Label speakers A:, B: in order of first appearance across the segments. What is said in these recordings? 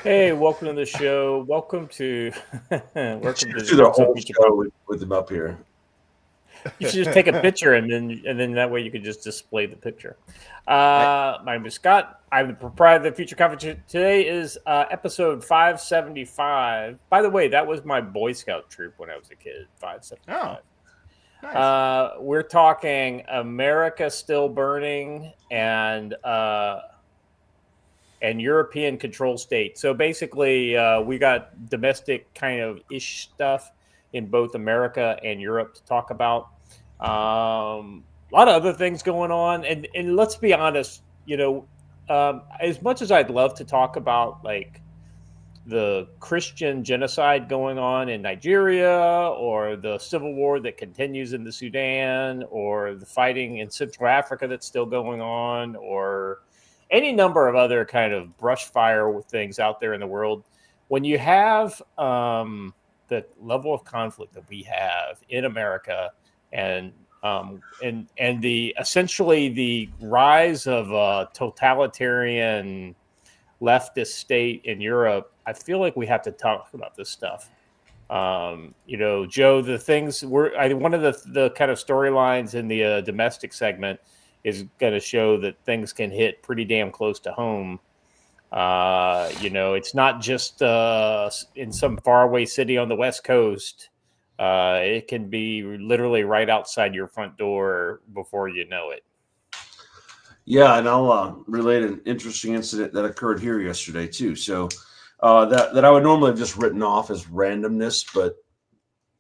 A: Hey, welcome to the show. Welcome to
B: You should
A: welcome to
B: just
A: the
B: do the
A: Drunks on
B: whole
A: Future.
B: show with them up here.
A: You should just take a picture and then that way you could just display the picture.
C: I
A: My name is Scott. I'm the proprietor of the Future Conference. Today is episode 575. By the way, that was my Boy Scout troop when I was a kid.
C: oh,
A: 575.
C: nice.
A: We're talking America still burning and European control state. So basically, we got domestic kind of ish stuff in both America and Europe to talk about. A lot of other things going on, and let's be honest, as much as I'd love to talk about like the Christian genocide going on in Nigeria, or the civil war that continues in the Sudan, or the fighting in Central Africa that's still going on, or any number of other kind of brush fire with things out there in the world. When you have the level of conflict that we have in America, and the essentially the rise of a totalitarian leftist state in Europe, I feel like we have to talk about this stuff. Joe, the things one of the kind of storylines in the domestic segment is going to show that things can hit pretty damn close to home. It's not just in some faraway city on the West Coast. It can be literally right outside your front door before you know it.
B: Yeah, and I'll relate an interesting incident that occurred here yesterday too. So that I would normally have just written off as randomness, but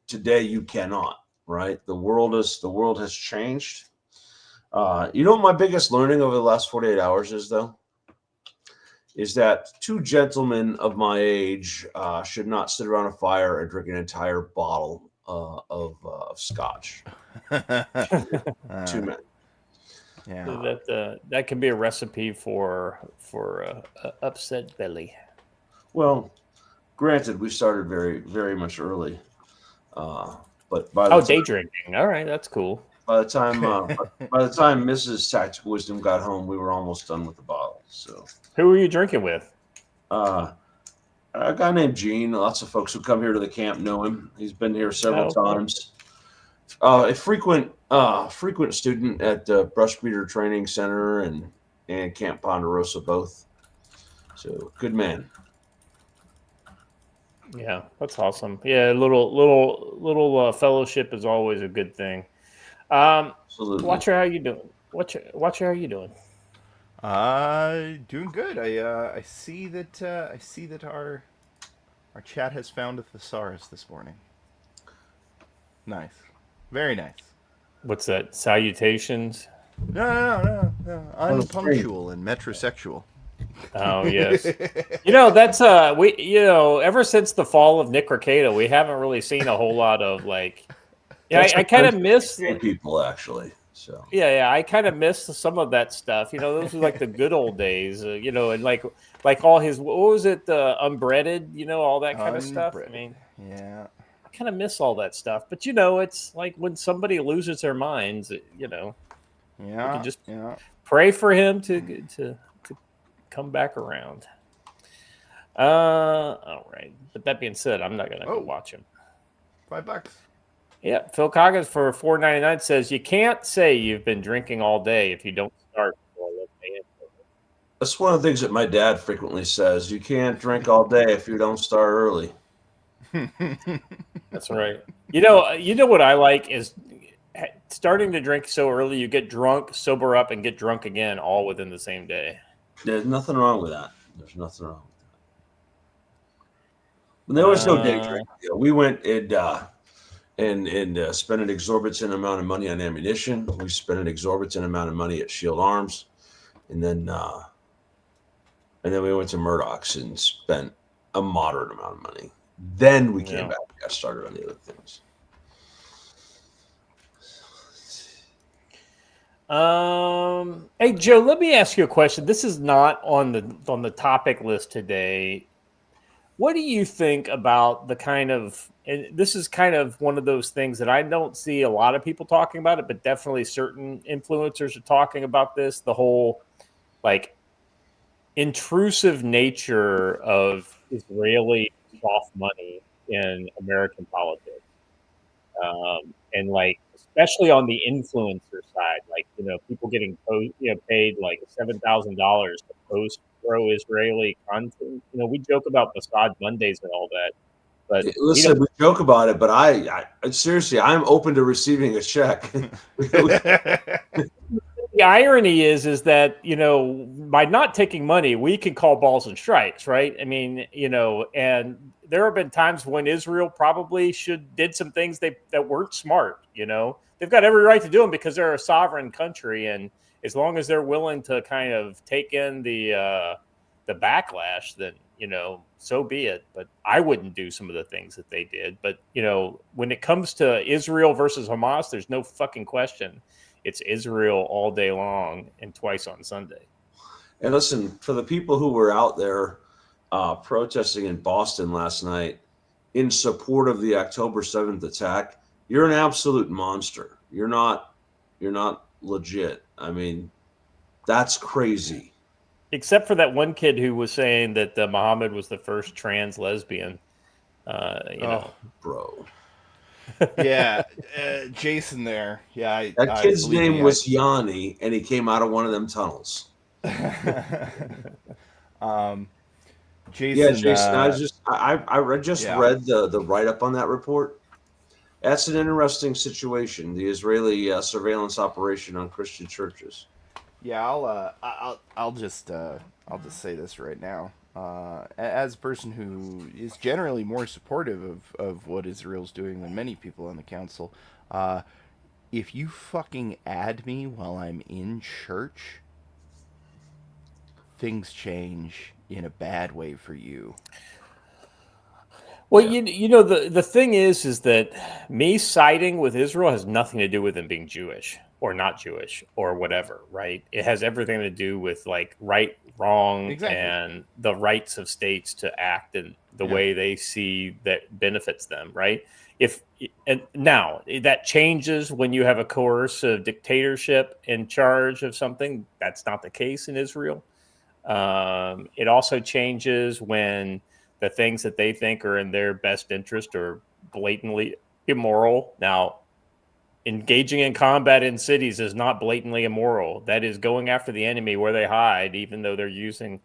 B: today you cannot. Right? The world has changed. You know what my biggest learning over the last 48 hours is, though? Is that two gentlemen of my age should not sit around a fire and drink an entire bottle of scotch. Two men.
C: Yeah.
A: That can be a recipe for upset belly.
B: Well, granted, we started very, very much early, but by the
A: day drinking. All right, that's cool.
B: by the time Mrs. Tactical Wisdom got home, we were almost done with the bottle. So,
A: Who were you drinking with?
B: a guy named Gene. Lots of folks who come here to the camp know him. He's been here several times. A frequent student at the Brush Beater Training Center and Camp Ponderosa both. So good man.
A: Yeah, that's awesome. Yeah, little fellowship is always a good thing.
B: Absolutely.
A: Watcher, how you doing? Watcher, how you doing?
C: Doing good. I see that our chat has found a thesaurus this morning. Nice, very nice.
A: What's that? Salutations.
C: No. Unpunctual and metrosexual.
A: Oh yes. That's ever since the fall of Nick Recato, we haven't really seen a whole lot of like. Yeah, I kind of miss
B: people actually. So
A: yeah, I kind of miss some of that stuff. Those were like the good old days. And like all his what was it? Unbreaded. All that kind of stuff. I mean,
C: yeah.
A: I kind of miss all that stuff. But it's like when somebody loses their minds.
C: Yeah.
A: You can just pray for him to come back around. All right. But that being said, I'm not gonna go watch him.
C: $5.
A: Yeah, Phil Coggins for $4.99 says you can't say you've been drinking all day if you don't start.
B: That's one of the things that my dad frequently says. You can't drink all day if you don't start early.
A: That's right. You know what I like is starting to drink so early. You get drunk, sober up, and get drunk again, all within the same day.
B: There's nothing wrong with that. There's nothing wrong with that. When there was no day drinking, we went and spent an exorbitant amount of money on ammunition. We spent an exorbitant amount of money at Shield Arms, and then we went to Murdoch's and spent a moderate amount of money. Then we came back and got started on the other things.
A: Hey Joe, let me ask you a question. This is not on the topic list today. What do you think about the kind of, and this is kind of one of those things that I don't see a lot of people talking about it, but definitely certain influencers are talking about this, the whole like intrusive nature of Israeli soft money in American politics. And like, especially on the influencer side, like, people getting paid like $7,000 to post pro-Israeli content. We joke about Mossad Mondays and all that, but
B: Listen, we joke about it, but I seriously, I'm open to receiving a check.
A: The irony is that, by not taking money, we can call balls and strikes, right? I mean, and there have been times when Israel probably did some things that weren't smart. They've got every right to do them because they're a sovereign country, and as long as they're willing to kind of take in the backlash, then so be it. But I wouldn't do some of the things that they did. But when it comes to Israel versus Hamas, there's no fucking question. It's Israel all day long and twice on Sunday.
B: And listen, for the people who were out there protesting in Boston last night in support of the October 7th attack, you're an absolute monster. You're not legit. I mean, that's crazy.
A: Except for that one kid who was saying that Muhammad was the first trans lesbian.
B: Bro.
C: Yeah, Jason there. Yeah,
B: that kid's name was Yanni, and he came out of one of them tunnels.
C: Jason.
B: Yeah, Jason. I just read the write up on that report. That's an interesting situation. The Israeli surveillance operation on Christian churches.
C: Yeah, I'll just say this right now. As a person who is generally more supportive of what Israel's doing than many people on the council, if you fucking add me while I'm in church, things change in a bad way for you.
A: Well, the thing is that me siding with Israel has nothing to do with them being Jewish or not Jewish or whatever, right? It has everything to do with like right, wrong, and the rights of states to act in the way they see that benefits them, right? And now that changes when you have a coercive dictatorship in charge of something. That's not the case in Israel. It also changes when the things that they think are in their best interest are blatantly immoral. Now, engaging in combat in cities is not blatantly immoral. That is going after the enemy where they hide, even though they're using,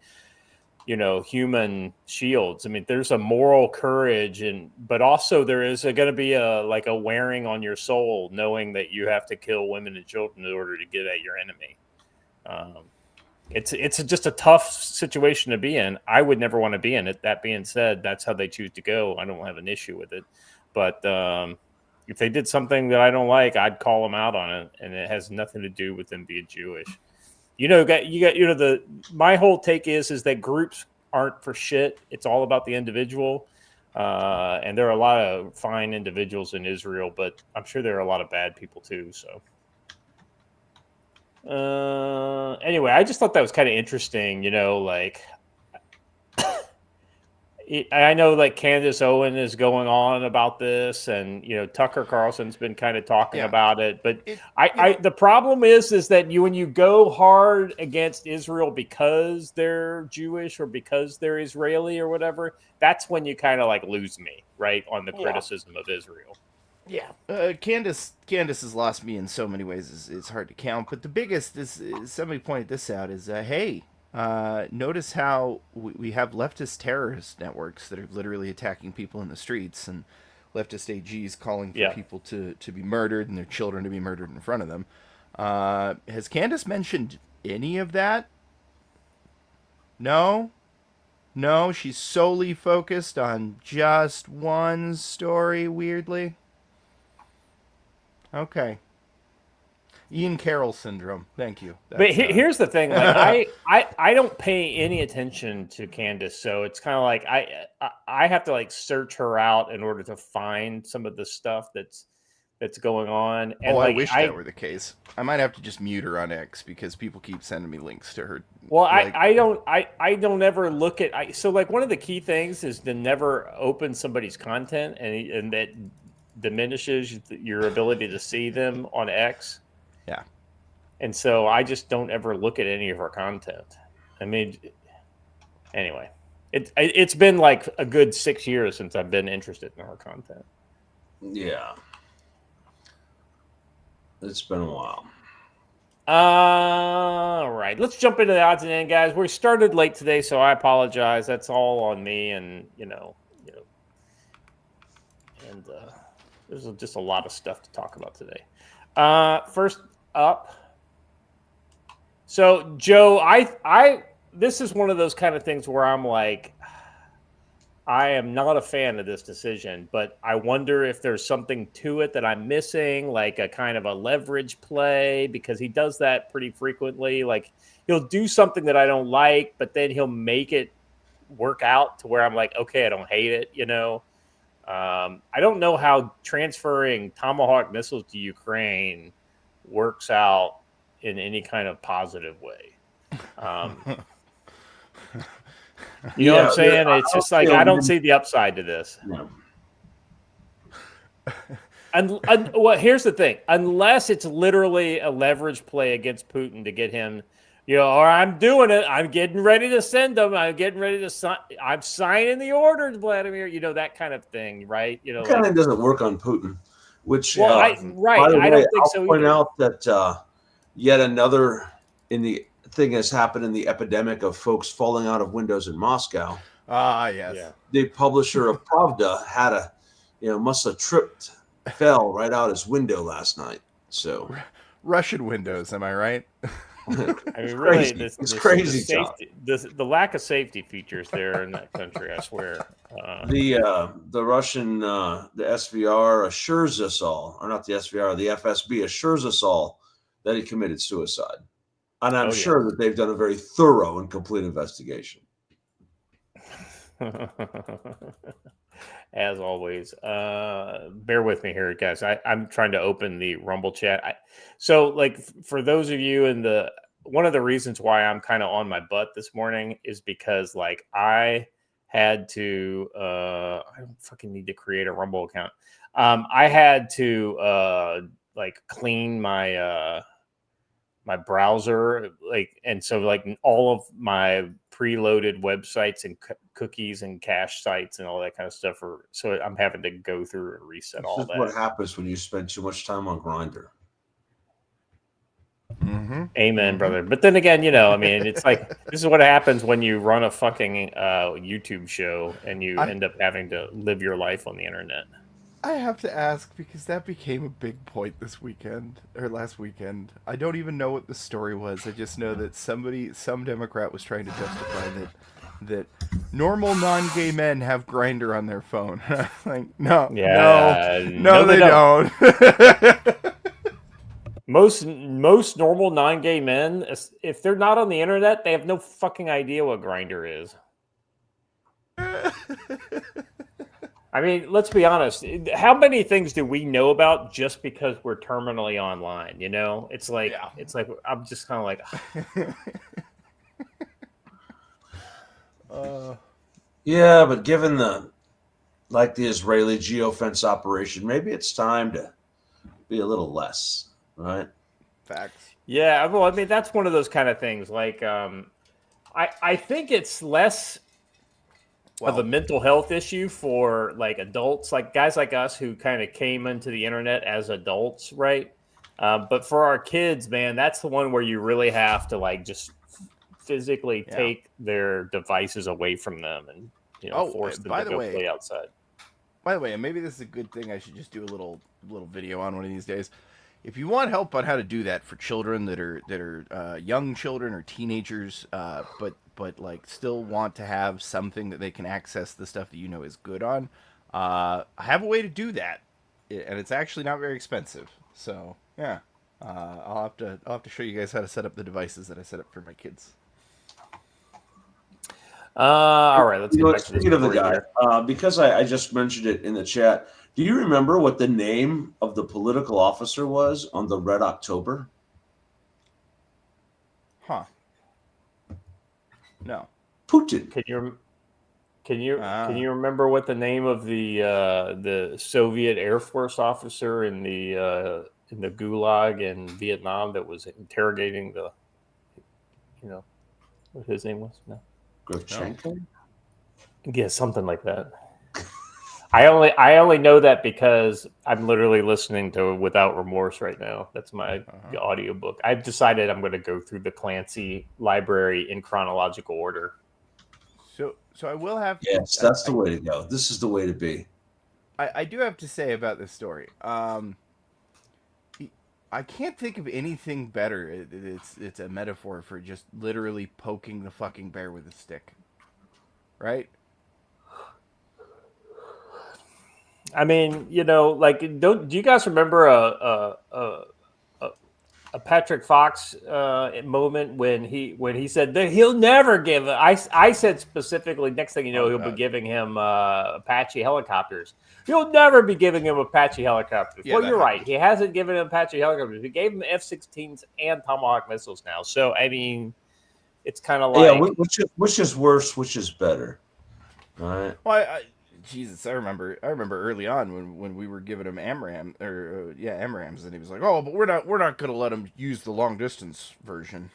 A: human shields. I mean, there's a moral courage, but also there is going to be a wearing on your soul, knowing that you have to kill women and children in order to get at your enemy. It's just a tough situation to be in. I would never want to be in it. That being said, that's how they choose to go. I don't have an issue with it. But if they did something that I don't like, I'd call them out on it, and it has nothing to do with them being Jewish. My whole take is that groups aren't for shit. It's all about the individual. And there are a lot of fine individuals in Israel, but I'm sure there are a lot of bad people too. So. Anyway, I just thought that was kind of interesting, I know like Candace Owen is going on about this, and Tucker Carlson's been kind of talking about it, but the problem is that when you go hard against Israel because they're Jewish or because they're Israeli or whatever, that's when you kind of like lose me, right, on the criticism of Israel.
C: Yeah, Candace has lost me in so many ways. It's hard to count. But the biggest is somebody pointed this out is hey, notice how we have leftist terrorist networks that are literally attacking people in the streets, and leftist AGs calling for people to be murdered and their children to be murdered in front of them. Has Candace mentioned any of that? No, she's solely focused on just one story. Weirdly. Okay. Ian Carroll syndrome. Thank you.
A: But here's the thing: like, I don't pay any attention to Candace, so it's kind of like I have to like search her out in order to find some of the stuff that's going on. And
C: I wish that were the case. I might have to just mute her on X because people keep sending me links to her.
A: Well, I don't ever look at. So like one of the key things is to never open somebody's content, and that diminishes your ability to see them on X.
C: Yeah.
A: And so I just don't ever look at any of her content. I mean, Anyway, it's been like a good 6 years since I've been interested in her content.
B: Yeah. It's been a while.
A: All right, let's jump into the odds and ends, guys. We started late today, so I apologize. That's all on me, and and there's just a lot of stuff to talk about today. First up, so Joe, I this is one of those kind of things where I'm like, I am not a fan of this decision, but I wonder if there's something to it that I'm missing, like a kind of a leverage play, because he does that pretty frequently. Like he'll do something that I don't like, but then he'll make it work out to where I'm like, okay, I don't hate it, I don't know how transferring Tomahawk missiles to Ukraine works out in any kind of positive way. You know what I'm saying? It's just like I don't see the upside to this.
B: No.
A: And well, here's the thing: unless it's literally a leverage play against Putin to get him, or I'm doing it. I'm getting ready to send them. I'm getting ready to sign. I'm signing the orders, Vladimir. That kind of thing, right?
B: It kind of doesn't work on Putin. Which,
A: right?
B: By the way,
A: I don't think
B: I'll
A: so.
B: Point out that yet another in the thing has happened in the epidemic of folks falling out of windows in Moscow.
C: Yes.
A: Yeah.
B: The publisher of Pravda had must have fell right out his window last night. So
C: Russian windows, am I right?
A: I mean, really,
B: it's crazy.
A: The lack of safety features there in that country, I swear.
B: The Russian, the SVR assures us all, or not the SVR, the FSB assures us all that he committed suicide. And I'm sure that they've done a very thorough and complete investigation.
A: As always, bear with me here, guys. I'm trying to open the Rumble chat. So, for those of you one of the reasons why I'm kind of on my butt this morning is because, I had to. I don't fucking need to create a Rumble account. I had to clean my my browser, and so all of my preloaded websites and cookies and cache sites and all that kind of stuff so I'm having to go through and reset all that.
B: What happens when you spend too much time on Grindr.
C: Mm-hmm.
A: Amen, brother. But then again, it's like this is what happens when you run a fucking YouTube show and you end up having to live your life on the internet.
C: I have to ask because that became a big point this weekend or last weekend. I don't even know what the story was. I just know that some Democrat was trying to justify that normal non-gay men have Grindr on their phone. No, they don't.
A: Most normal non-gay men, if they're not on the internet, they have no fucking idea what Grindr is. I mean, let's be honest. How many things do we know about just because we're terminally online? It's like I'm just kind of like.
B: Yeah, but given the Israeli geofence operation, maybe it's time to be a little less, right?
C: Facts.
A: Yeah, well, I mean that's one of those kind of things. I think it's less of a mental health issue for adults, guys like us who kind of came into the internet as adults, right? But for our kids, man, that's the one where you really have to just physically take their devices away from them and force them to go play outside.
C: By the way, and maybe this is a good thing. I should just do a little video on one of these days. If you want help on how to do that for children that are young children or teenagers, but still want to have something that they can access the stuff that is good on, I have a way to do that, and it's actually not very expensive. So yeah, I'll have to show you guys how to set up the devices that I set up for my kids.
A: All right, let's get back to this.
B: Speaking of the guy, because I just mentioned it in the chat. Do you remember what the name of the political officer was on the Red October?
C: Huh. No.
B: Putin.
A: Can you remember what the name of the Soviet Air Force officer in the Gulag in Vietnam that was interrogating what his name was? No.
B: Grochenko?
A: Yeah, something like that. I only know that because I'm literally listening to Without Remorse right now. That's my audiobook. I've decided I'm going to go through the Clancy library in chronological order.
C: So I will have.
B: Yes, that's the way to go. This is the way to be.
C: I do have to say about this story. I can't think of anything better. It's a metaphor for just literally poking the fucking bear with a stick, right?
A: I mean, like, do you guys remember a Patrick Fox moment when he said that he'll never give? I said specifically, next thing you know, he'll be giving him Apache helicopters. He'll never be giving him Apache helicopters.
C: Yeah,
A: well, you're right. He hasn't given him Apache helicopters. He gave him F-16s and Tomahawk missiles now. So I mean, it's kind of like
B: which is worse, which is better. All right.
C: Well, Jesus, I remember early on when we were giving him AMRAAM AMRAAMs, and he was like, "Oh, but we're not going to let him use the long distance version."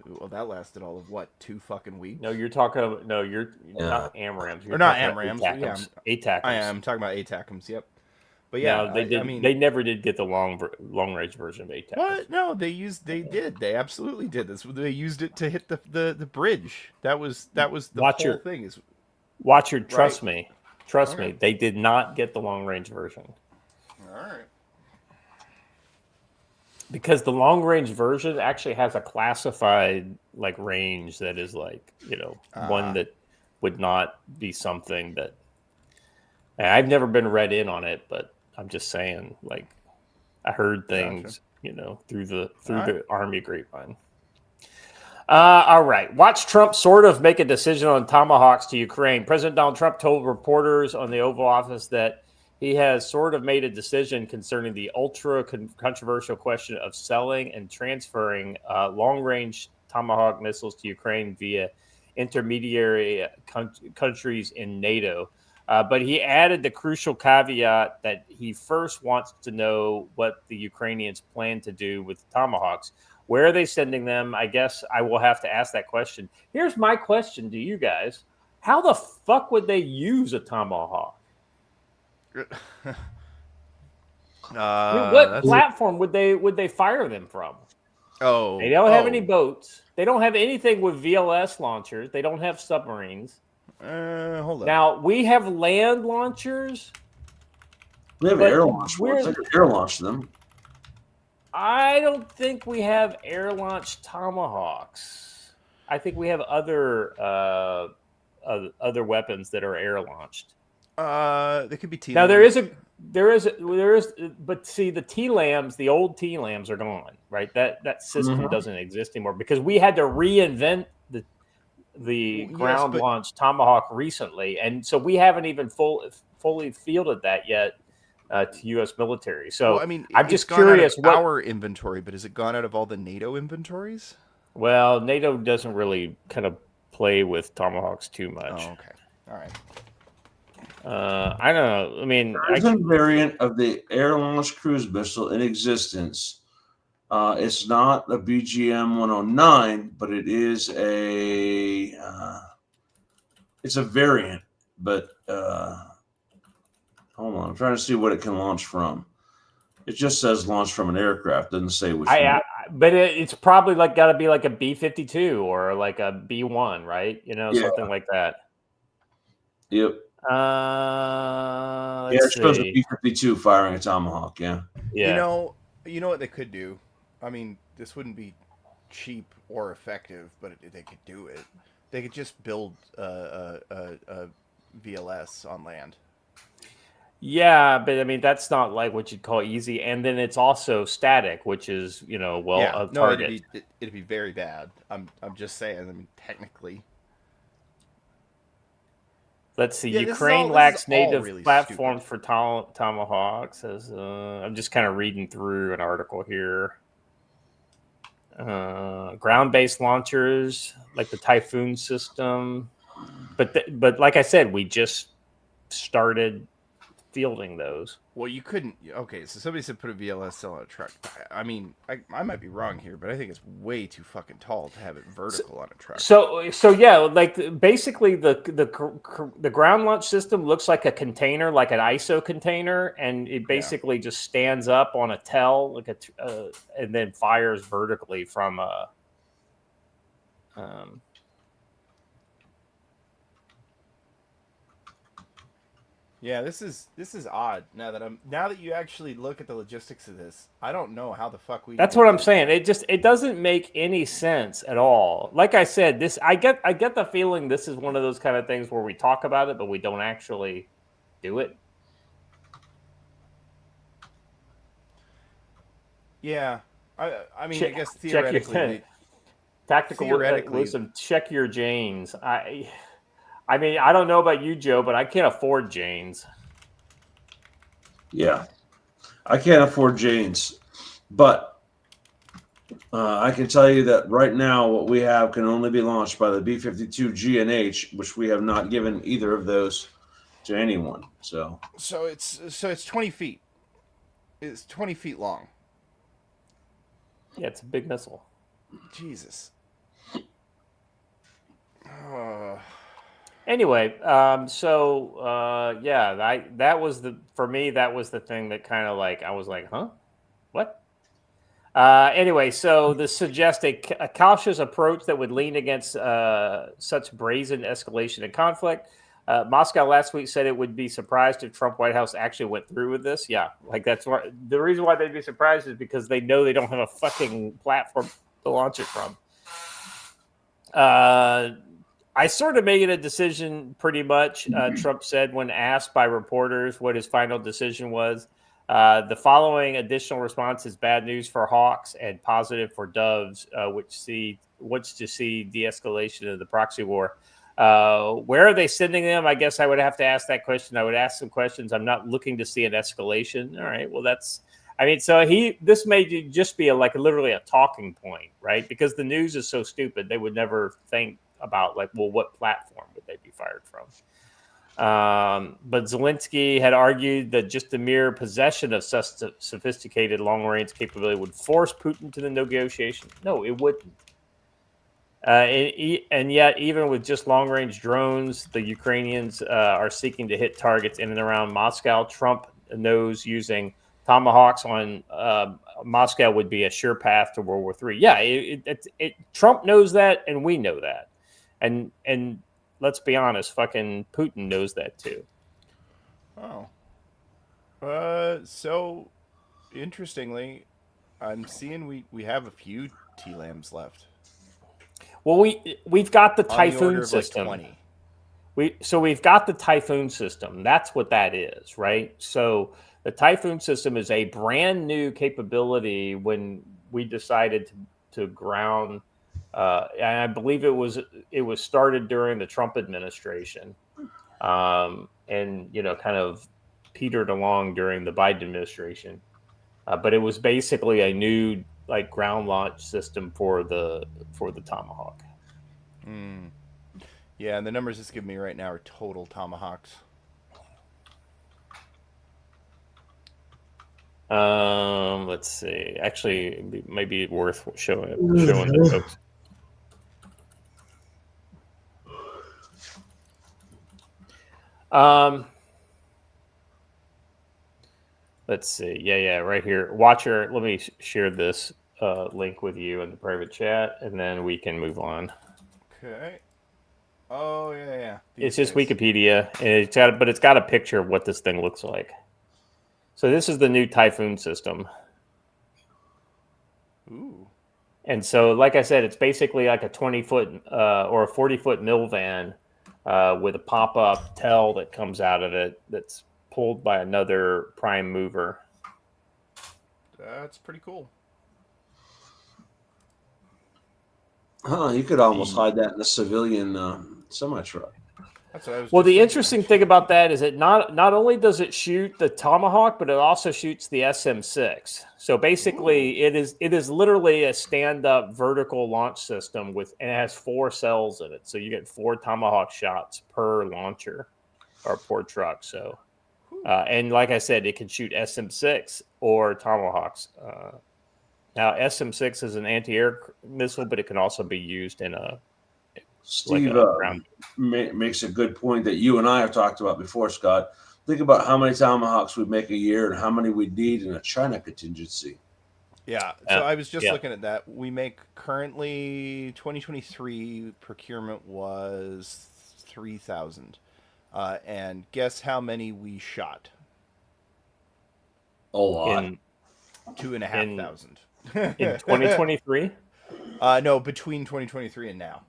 C: Well, that lasted all of what, 2 fucking weeks?
A: No, you're talking about you're not AMRAAMs.
C: Or not AMRAAMs.
A: ATACMs.
C: I am talking about ATACMs. Yep. But yeah,
A: no, they did. I mean, they never did get the long range version of ATACMs.
C: What? No, they did. They absolutely did. They used it to hit the bridge. That was the whole thing.
A: Trust me. Trust me. They did not get the long range version.
C: All right.
A: Because the long range version actually has a classified like range that is like, one that would not be something that, and I've never been read in on it, but I'm just saying, like, I heard things, through the Army grapevine. All right. Watch Trump sort of make a decision on Tomahawks to Ukraine. President Donald Trump told reporters on the Oval Office that he has sort of made a decision concerning the ultra-controversial question of selling and transferring long-range Tomahawk missiles to Ukraine via intermediary countries in NATO. But he added the crucial caveat that he first wants to know what the Ukrainians plan to do with the Tomahawks. Where are they sending them? I guess I will have to ask that question. Here's my question to you guys. How the fuck would they use a Tomahawk? What platform would they fire them from?
C: Oh,
A: they don't have any boats. They don't have anything with VLS launchers. They don't have submarines.
C: Hold on.
A: Now we have land launchers.
B: We have air launch ones. I could air launch them.
A: I don't think we have air launched Tomahawks. I think we have other weapons that are air launched.
C: They could be T-Lambs.
A: Now there is, but see, the T-Lambs, the old T-Lambs are gone, right? That system doesn't exist anymore because we had to reinvent the ground launched Tomahawk recently, and so we haven't even fully fielded that yet to U.S. military. So
C: I mean,
A: I'm just curious
C: what our inventory, but has it gone out of all the NATO inventories?
A: Well, NATO doesn't really kind of play with Tomahawks too much.
C: Oh, okay, all right.
A: I don't know. I mean,
B: there's a variant of the air-launched cruise missile in existence. It's not the BGM-109, but it is it's a variant. But hold on, I'm trying to see what it can launch from. It just says launch from an aircraft. Doesn't say which.
A: But it's probably got to be like a B-52 or like a B-1, right? Something like that.
B: Yep. It shows a B-52 firing a Tomahawk. Yeah.
C: You know what they could do? I mean, this wouldn't be cheap or effective, but they could do it. They could just build a VLS on land.
A: Yeah, but I mean that's not like what you'd call easy, and then it's also static, which is a target.
C: It'd be very bad. I'm just saying. I mean, technically.
A: Let's see. Ukraine lacks native platforms for Tomahawks. I'm just kind of reading through an article here. Ground-based launchers like the Typhoon system, but like I said, we just started fielding those.
C: Well, you couldn't. Okay, so somebody said put a VLSL on a truck. I mean, I might be wrong here, but I think it's way too fucking tall to have it vertical on a truck.
A: So yeah, like basically the ground launch system looks like a container, like an ISO container, and it basically just stands up on a tail, like and then fires vertically from a.
C: Yeah, this is odd. Now that you actually look at the logistics of this, I don't know how the fuck we.
A: That's what I'm saying. It doesn't make any sense at all. Like I said, I get the feeling this is one of those kind of things where we talk about it, but we don't actually do it.
C: Yeah, I mean, I guess theoretically,
A: tactical wisdom. Check your Janes. I mean, I don't know about you, Joe, but I can't afford Janes.
B: Yeah, I can't afford Janes, but I can tell you that right now what we have can only be launched by the B-52 G&H, which we have not given either of those to anyone. So
C: it's 20 feet. It's 20 feet long.
A: Yeah, it's a big missile.
C: Jesus.
A: Anyway, yeah, that was for me, that was the thing that kind of like, I was like, huh? What? Anyway, so this suggests a cautious approach that would lean against such brazen escalation and conflict. Moscow last week said it would be surprised if Trump White House actually went through with this. Yeah, like that's what the reason why they'd be surprised is because they know they don't have a fucking platform to launch it from. I sort of made a decision pretty much, Trump said when asked by reporters what his final decision was. The following additional response is bad news for Hawks and positive for Doves, which to see de-escalation of the proxy war. Where are they sending them? I guess I would have to ask that question. I would ask some questions. I'm not looking to see an escalation. All right, well, this may just be literally a talking point, right? Because the news is so stupid, they would never think about what platform would they be fired from? But Zelensky had argued that just the mere possession of such sophisticated long-range capability would force Putin to the negotiation. No, it wouldn't. And yet, even with just long-range drones, the Ukrainians are seeking to hit targets in and around Moscow. Trump knows using Tomahawks on Moscow would be a sure path to World War III. Yeah, Trump knows that, and we know that. And let's be honest, fucking Putin knows that too.
C: Oh. So interestingly, I'm seeing we have a few T-LAMs left.
A: Well, we've got the Typhoon system. We've got the Typhoon system. That's what that is, right? So the Typhoon system is a brand new capability when we decided to ground. And I believe it was started during the Trump administration, and kind of petered along during the Biden administration. But it was basically a new ground launch system for the Tomahawk.
C: Yeah, and the numbers it's giving me right now are total Tomahawks.
A: Let's see. Actually, it might be worth showing the folks. Let's see. Yeah, right here. Watcher, let me share this link with you in the private chat, and then we can move on.
C: Okay. Oh yeah.
A: It's just Wikipedia, and it's got a picture of what this thing looks like. So this is the new Typhoon system.
C: Ooh.
A: And so, like I said, it's basically like a 20-foot or a 40-foot mill van with a pop-up tail that comes out of it that's pulled by another prime mover.
C: That's pretty cool.
B: Huh, you could almost hide that in a civilian semi-truck.
C: That's what I was
A: the interesting thing about that is that not only does it shoot the Tomahawk, but it also shoots the SM-6. So basically, it is literally a stand-up vertical launch system and it has 4 cells in it. So you get 4 Tomahawk shots per launcher or per truck. So And like I said, it can shoot SM-6 or Tomahawks. Now, SM-6 is an anti-air missile, but it can also be used in a
B: Steve
A: ground.
B: makes a good point that you and I have talked about before, Scott. Think about how many Tomahawks we'd make a year and how many we'd need in a China contingency.
C: Yeah. So I was just
A: Yeah.
C: looking at that. We make currently 2023 procurement was 3,000. And guess how many we shot?
B: A lot.
A: In
C: 2,500.
A: in 2023?
C: No, between 2023 and now.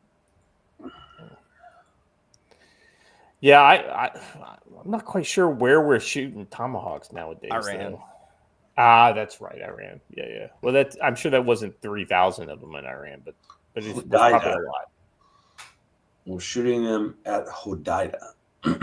A: Yeah, I'm not quite sure where we're shooting Tomahawks nowadays.
C: Iran.
A: Though. Ah, that's right, Iran. Yeah. Well, I'm sure that wasn't 3,000 of them in Iran, but it was probably a lot.
B: We're shooting them at Hodeida. What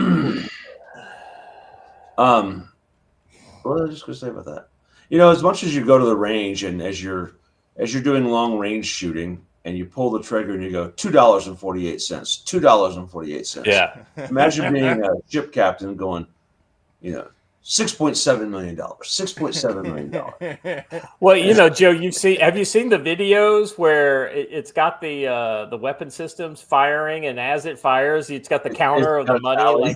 B: was I just going to say about that? As much as you go to the range and as you're doing long range shooting and you pull the trigger and you go $2.48, $2.48.
A: Yeah.
B: Imagine being a ship captain going, $6.7 million, $6.7 million.
A: Well, Joe, have you seen the videos where it's got the weapon systems firing, and as it fires, it's got the counter of the money?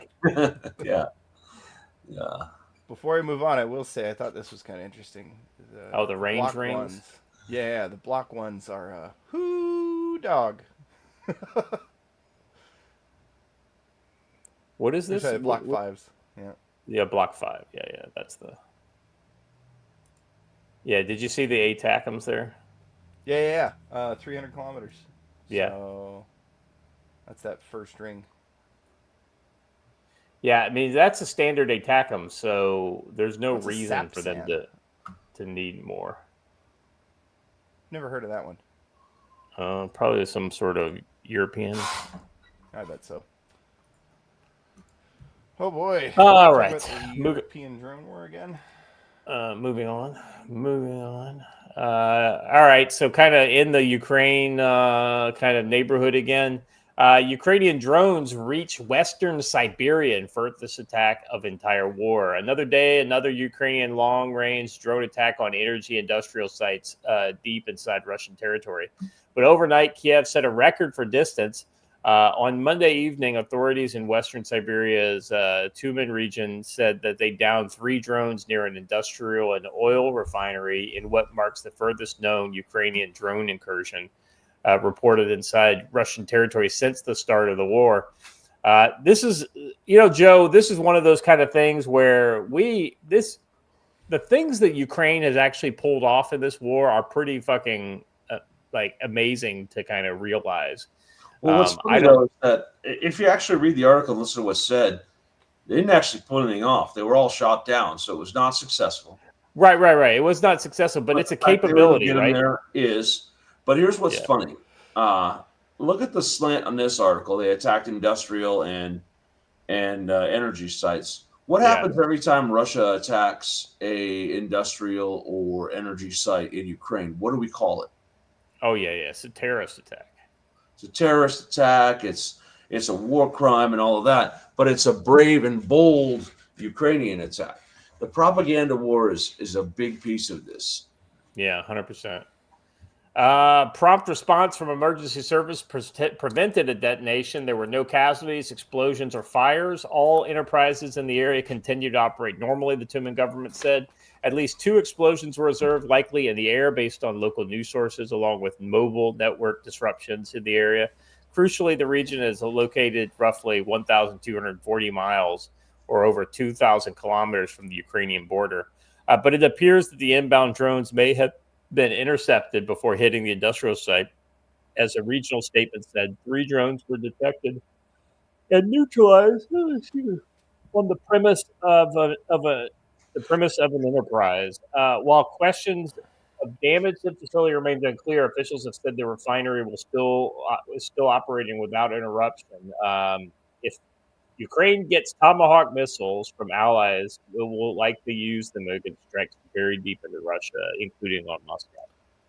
B: Yeah.
C: Before I move on, I will say I thought this was kind of interesting.
A: The range rings?
C: Ones. Yeah, the block ones are whoo dog.
A: What is this?
C: Block 5s. Yeah.
A: Yeah, block 5. Yeah, that's the. Yeah, did you see the ATACMs there?
C: Yeah. 300 kilometers.
A: Yeah.
C: So that's that first ring.
A: Yeah, I mean that's a standard ATACM, so there's no reason for them to need more.
C: Never heard of that one.
A: Probably some sort of European.
C: I bet so. Oh boy!
A: All right,
C: European drone war again.
A: Moving on. All right, so kind of in the Ukraine kind of neighborhood again. Ukrainian drones reach Western Siberia in furthest attack of entire war. Another day, another Ukrainian long-range drone attack on energy industrial sites deep inside Russian territory. But overnight, Kiev set a record for distance. On Monday evening, authorities in Western Siberia's Tumen region said that they downed 3 drones near an industrial and oil refinery in what marks the furthest known Ukrainian drone incursion reported inside Russian territory since the start of the war. This is, Joe, this is one of those kind of things where the things that Ukraine has actually pulled off in this war are pretty fucking amazing to kind of realize.
B: Well, what's funny though is that if you actually read the article and listen to what's said, they didn't actually pull anything off. They were all shot down, so it was not successful.
A: Right. It was not successful, but it's a capability, right?
B: There is. But here's what's funny. Look at the slant on this article. They attacked industrial and energy sites. What happens every time Russia attacks a industrial or energy site in Ukraine? What do we call it?
A: Oh, yeah. It's a terrorist attack.
B: It's a terrorist attack. It's a war crime and all of that. But it's a brave and bold Ukrainian attack. The propaganda war is a big piece of this.
A: Yeah, 100%. Prompt response from emergency service prevented a detonation. There were no casualties, explosions, or fires. All enterprises in the area continued to operate normally, the Tumen government said. At least 2 explosions were observed, likely in the air, based on local news sources, along with mobile network disruptions in the area. Crucially, the region is located roughly 1,240 miles or over 2,000 kilometers from the Ukrainian border. But it appears that the inbound drones may have been intercepted before hitting the industrial site. As a regional statement said, 3 drones were detected and neutralized on the premise of an enterprise. While questions of damage to the facility remains unclear, officials have said the refinery is still operating without interruption. If Ukraine gets Tomahawk missiles from allies, it will likely use them against strikes very deep into Russia, including on Moscow.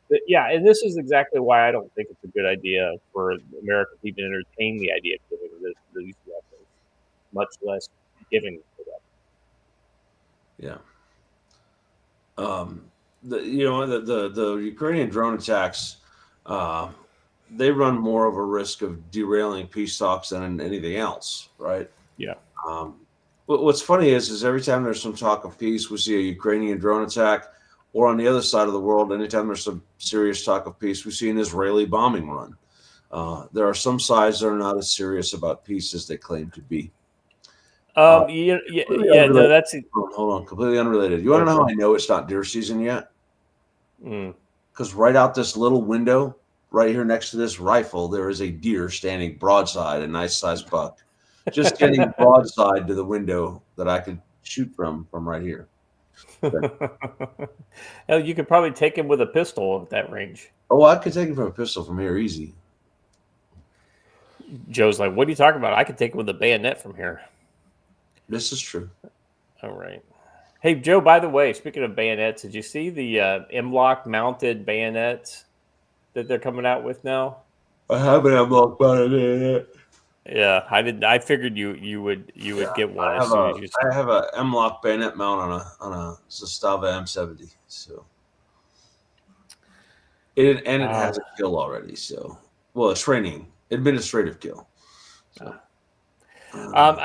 A: But yeah, and this is exactly why I don't think it's a good idea for America to even entertain the idea of giving these weapons, much less giving the weapons.
B: Yeah. The Ukrainian drone attacks, uh, they run more of a risk of derailing peace talks than anything else, right?
A: Yeah.
B: What's funny is every time there's some talk of peace, we see a Ukrainian drone attack, or on the other side of the world, anytime there's some serious talk of peace, we see an Israeli bombing run. There are some sides that are not as serious about peace as they claim to be.
A: No, that's
B: Hold on, completely unrelated. You want to know how I know it's not deer season yet? Because right out this little window, right here next to this rifle, there is a deer standing broadside, a nice sized buck, just getting broadside to the window that I could shoot from right here.
A: You could probably take him with a pistol at that range.
B: Oh, I could take him from a pistol from here easy.
A: Joe's like, what are you talking about? I could take him with a bayonet from here.
B: This is true.
A: All right. Hey, Joe, by the way, speaking of bayonets, did you see the M-Lock mounted bayonets that they're coming out with now?
B: I have an M-Lock bayonet.
A: Yeah, I did. I figured you would get one as soon as you.
B: I have a M-Lock bayonet mount on a Zastava M70. So it has a kill already. So a training administrative kill. So.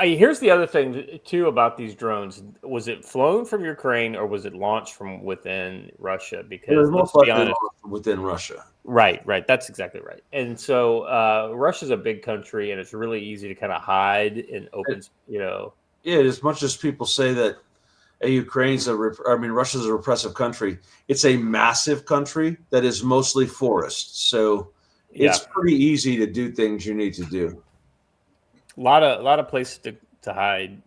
A: Here's the other thing too about these drones. Was it flown from Ukraine or was it launched from within Russia? Because let's be honest,
B: within Russia.
A: Right. That's exactly right. And so Russia's a big country, and it's really easy to kind of hide in open. Yeah,
B: as much as people say that Russia's a repressive country. It's a massive country that is mostly forest. So it's pretty easy to do things you need to do.
A: A lot of places to hide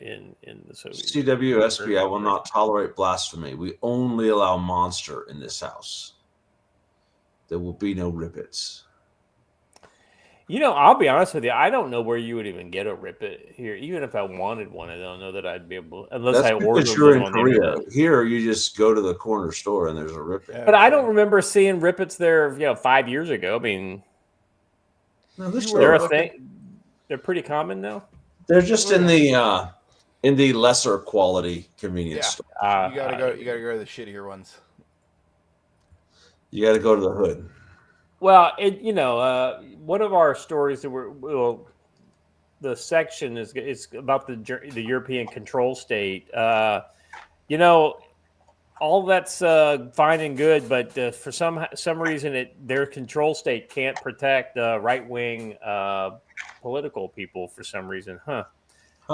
A: in the Soviet
B: CWSB, I will not tolerate blasphemy. We only allow monster in this house. There will be no rippets.
A: I'll be honest with you. I don't know where you would even get a rippet here. Even if I wanted one, I don't know that I'd be able, unless I ordered
B: them on Korea. The internet. Here, you just go to the corner store and there's a rippet.
A: But I don't remember seeing rippets there, 5 years ago. I mean, they're a thing. They're pretty common now.
B: They're just in the lesser quality convenience store.
C: You gotta go to the shittier ones.
B: You got to go to the hood.
A: Well, one of our stories that the section is about the European control state. All that's fine and good, but for some reason, their control state can't protect right-wing political people for some reason,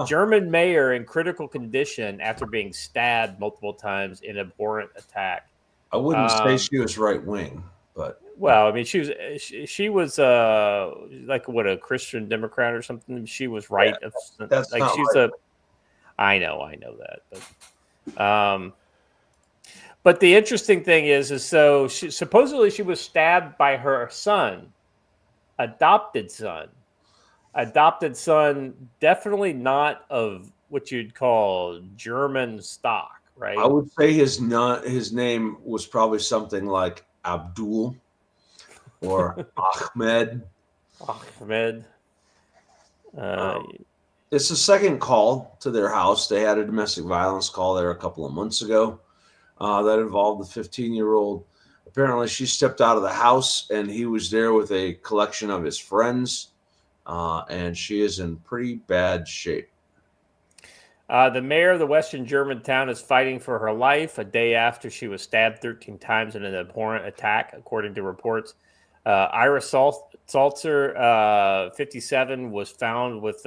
A: German mayor in critical condition after being stabbed multiple times in abhorrent attack.
B: I wouldn't say she was right-wing, but
A: she was like a Christian Democrat or something. She was right.
B: Yeah, that's like she's right.
A: I know that, but the interesting thing is so supposedly she was stabbed by her son, adopted son, definitely not of what you'd call German stock, right?
B: I would say his name was probably something like Abdul or Ahmed. It's the second call to their house. They had a domestic violence call there a couple of months ago that involved the 15-year-old. Apparently, she stepped out of the house and he was there with a collection of his friends. And she is in pretty bad shape.
A: The mayor of the Western German town is fighting for her life a day after she was stabbed 13 times in an abhorrent attack, according to reports. Ira Salzer, 57, was found with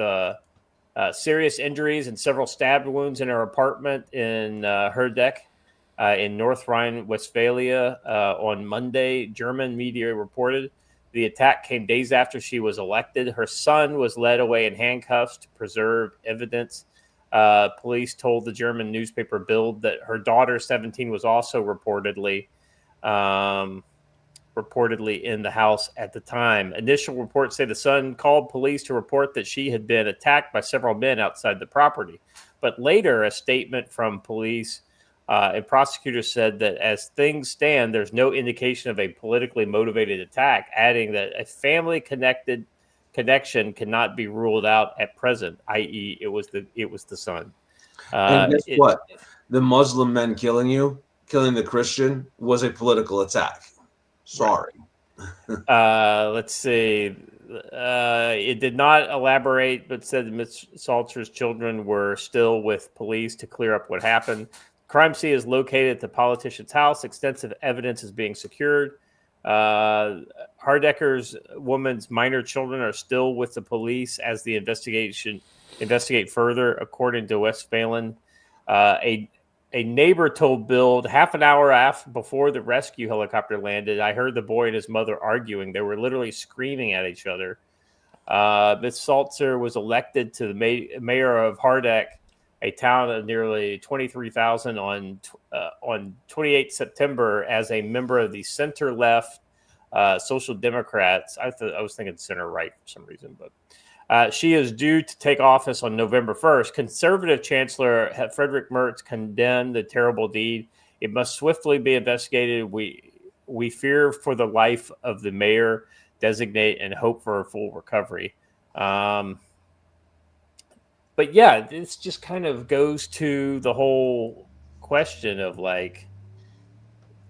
A: serious injuries and several stab wounds in her apartment in Herdeck in North Rhine-Westphalia on Monday, German media reported. The attack came days after she was elected. Her son was led away in handcuffs to preserve evidence. Police told the German newspaper Bild that her daughter, 17, was also reportedly in the house at the time. Initial reports say the son called police to report that she had been attacked by several men outside the property. But later, a statement from police and prosecutors said that as things stand, there's no indication of a politically motivated attack, adding that a family connection cannot be ruled out at present, i.e., it was the son.
B: And guess what? the Muslim men killing the Christian was a political attack. Sorry.
A: Let's see. It did not elaborate, but said that Ms. Salter's children were still with police to clear up what happened. Crime scene is located at the politician's house. Extensive evidence is being secured. Hardecker's woman's minor children are still with the police as the investigate further, according to Westphalen. A neighbor told Bild half an hour before the rescue helicopter landed, I heard the boy and his mother arguing. They were literally screaming at each other. Ms. Salter was elected to the mayor of Hardek, a town of nearly 23,000 on 28 September as a member of the center-left Social Democrats. I was thinking center-right for some reason, but she is due to take office on November 1st. Conservative Chancellor Frederick Merz condemned the terrible deed. It must swiftly be investigated. We fear for the life of the mayor designate and hope for a full recovery. But yeah, this just kind of goes to the whole question of like,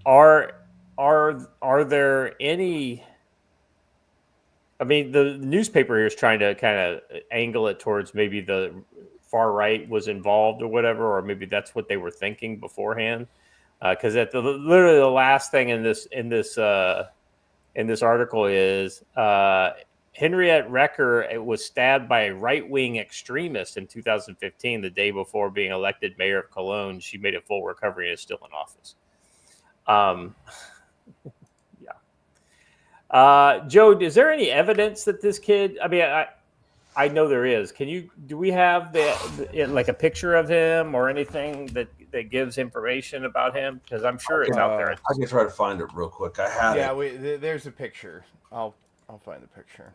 A: are there any? I mean, the newspaper here is trying to kind of angle it towards maybe the far right was involved or whatever, or maybe that's what they were thinking beforehand. Because literally the last thing in this article is Henriette Recker was stabbed by a right-wing extremist in 2015, the day before being elected mayor of Cologne. She made a full recovery and is still in office. Joe, is there any evidence that this kid? I mean, I know there is. Do we have like a picture of him or anything that gives information about him? Because I'm sure it's out there.
B: I can try to find it real quick. I had it.
C: Yeah, there's a picture. I'll find the picture.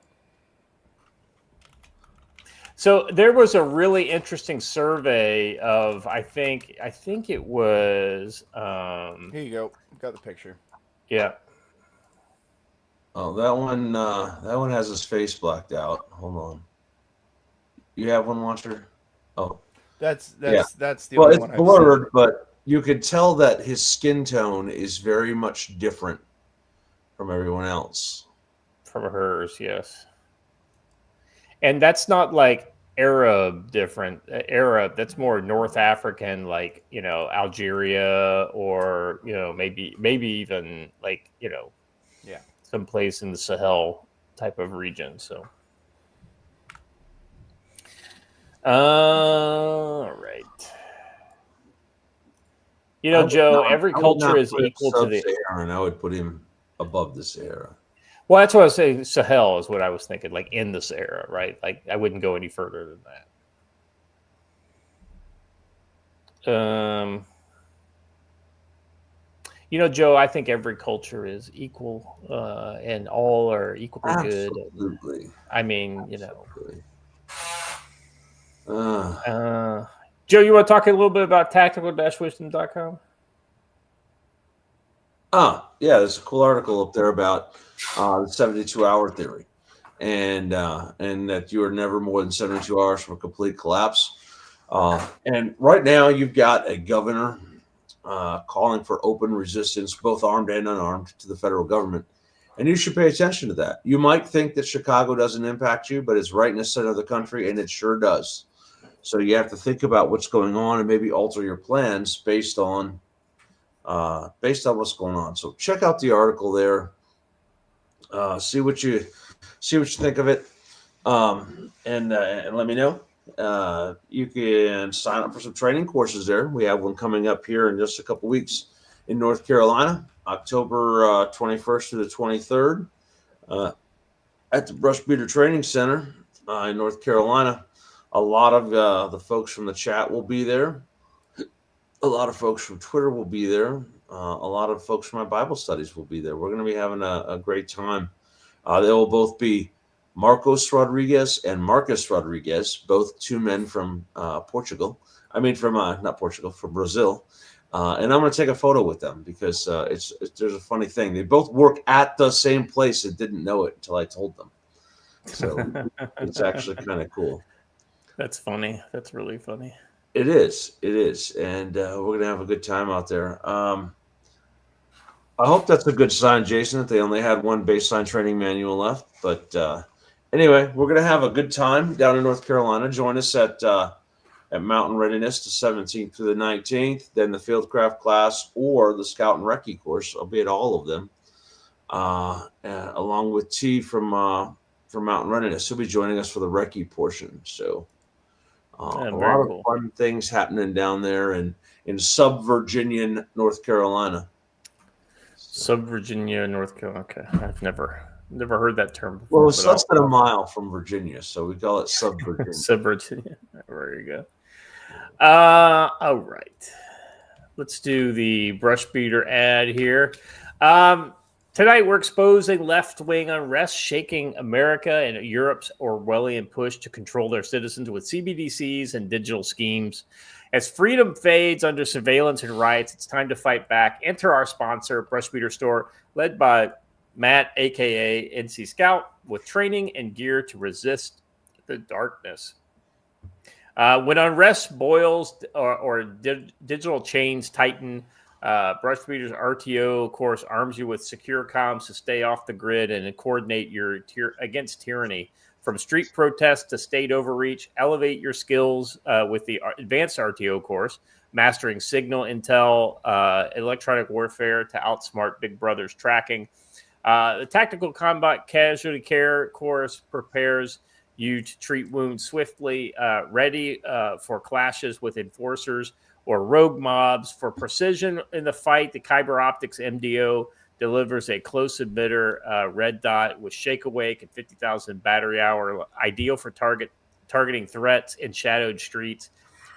A: So there was a really interesting survey of I think it was.
C: Here you go. Got the picture.
A: Yeah.
B: Oh, that one has his face blacked out. Hold on. You have one, Watcher? Oh,
C: that's the
B: well,
C: only
B: it's
C: one I've
B: blurred,
C: seen.
B: but you could tell that his skin tone is very much different from everyone else.
A: From hers, yes. And that's not like Arab different. Arab, that's more North African, like, Algeria or, maybe even like,
C: yeah,
A: someplace in the Sahel type of region. So, all right. Joe, every culture is equal to the
B: Sub-Saharan. I would put him above the Sahara.
A: Well, that's what I was saying. Sahel is what I was thinking, like in the Sahara, right? Like I wouldn't go any further than that. Joe, I think every culture is equal, and all are equally good.
B: Absolutely.
A: I mean,
B: Absolutely.
A: Joe, you want to talk a little bit about tactical-wisdom.com?
B: Yeah, there's a cool article up there about the 72-hour theory, and that you are never more than 72 hours from a complete collapse. And right now, you've got a governor calling for open resistance, both armed and unarmed, to the federal government. And you should pay attention to that. You might think that Chicago doesn't impact you, but it's right in the center of the country, and it sure does. So you have to think about what's going on and maybe alter your plans based on what's going on. So check out the article there. See what you think of it, and let me know. You can sign up for some training courses there. We have one coming up here in just a couple weeks in North Carolina, October 21st to the 23rd, at the Brush Beater Training Center in North Carolina. A lot of the folks from the chat will be there. A lot of folks from Twitter will be there. A lot of folks from my Bible studies will be there. We're going to be having a great time. They will both be Marcos Rodriguez and Marcus Rodriguez, both two men from Portugal. I mean, not Portugal, from Brazil. And I'm going to take a photo with them because there's a funny thing. They both work at the same place and didn't know it until I told them. So it's actually kind of cool.
A: That's funny. That's really funny.
B: It is, and we're gonna have a good time out there. I hope that's a good sign, Jason, that they only had one baseline training manual left. But anyway, we're gonna have a good time down in North Carolina. Join us at Mountain Readiness, the 17th through the 19th. Then the Fieldcraft class or the Scout and Recce course. I'll be at all of them, along with T from Mountain Readiness. He'll be joining us for the Recce portion. So a
A: Very
B: lot of
A: cool.
B: fun things happening down there in sub-Virginian North Carolina.
A: Sub Virginia, North Carolina. Okay, I've never heard that term before.
B: Well, it's less than a mile from Virginia, so we call it sub-Virginia.
A: Sub Virginia. There you go. All right. Let's do the brush beater ad here. Tonight, we're exposing left-wing unrest shaking America and Europe's Orwellian push to control their citizens with CBDCs and digital schemes. As freedom fades under surveillance and riots, it's time to fight back. Enter our sponsor, Brush Beater Store, led by Matt, a.k.a. NC Scout, with training and gear to resist the darkness. When unrest boils or digital chains tighten, Brush Beater's RTO course arms you with secure comms to stay off the grid and coordinate your against tyranny. From street protests to state overreach, elevate your skills with the advanced RTO course, mastering signal, intel, electronic warfare to outsmart Big Brother's tracking. The tactical combat casualty care course prepares you to treat wounds swiftly, ready for clashes with enforcers or rogue mobs. For precision in the fight, the Kyber Optics MDO delivers a close emitter red dot with shake awake and 50,000 battery hour, ideal for targeting threats in shadowed streets.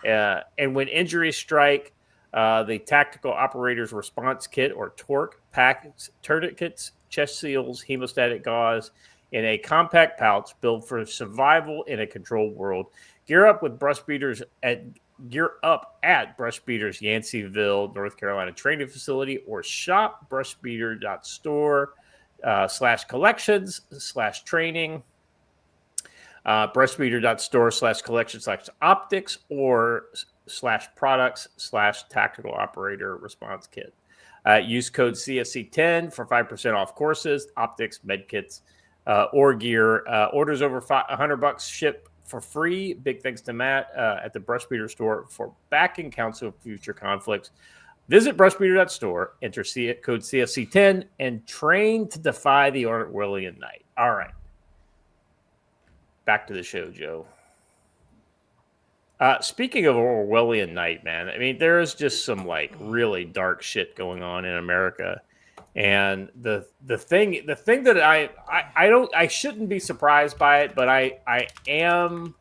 A: And when injuries strike, the Tactical Operator's Response Kit or TORC packs tourniquets, chest seals, hemostatic gauze in a compact pouch built for survival in a controlled world. Gear up with Brush Beaters Gear up at Brush Beaters Yanceyville, North Carolina training facility, or shop brushbeater.store /collections/training, brushbeater.store/collections/optics, or /products/tactical operator response kit. Use code CSC10 for 5% off courses, optics, medkits, or gear. Orders over $100 ship for free. Big thanks to Matt at the Brush Beater Store for backing Council of Future Conflicts. Visit brushbeater.store, enter code CSC10, and train to defy the Orwellian night. All right. Back to the show, Joe. Speaking of Orwellian night, man, I mean, there is just some like really dark shit going on in America. And the thing that I shouldn't be surprised by it, but I am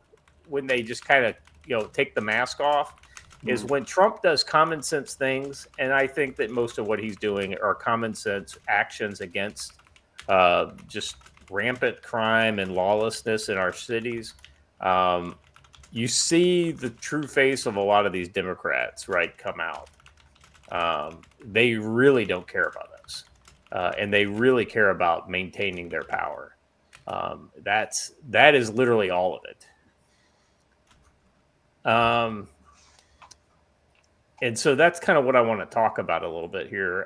A: when they just kind of take the mask off, is when Trump does common sense things, and I think that most of what he's doing are common sense actions against just rampant crime and lawlessness in our cities. You see the true face of a lot of these Democrats, right, come out. They really don't care about us. And they really care about maintaining their power. That is literally all of it. And so that's kind of what I want to talk about a little bit here.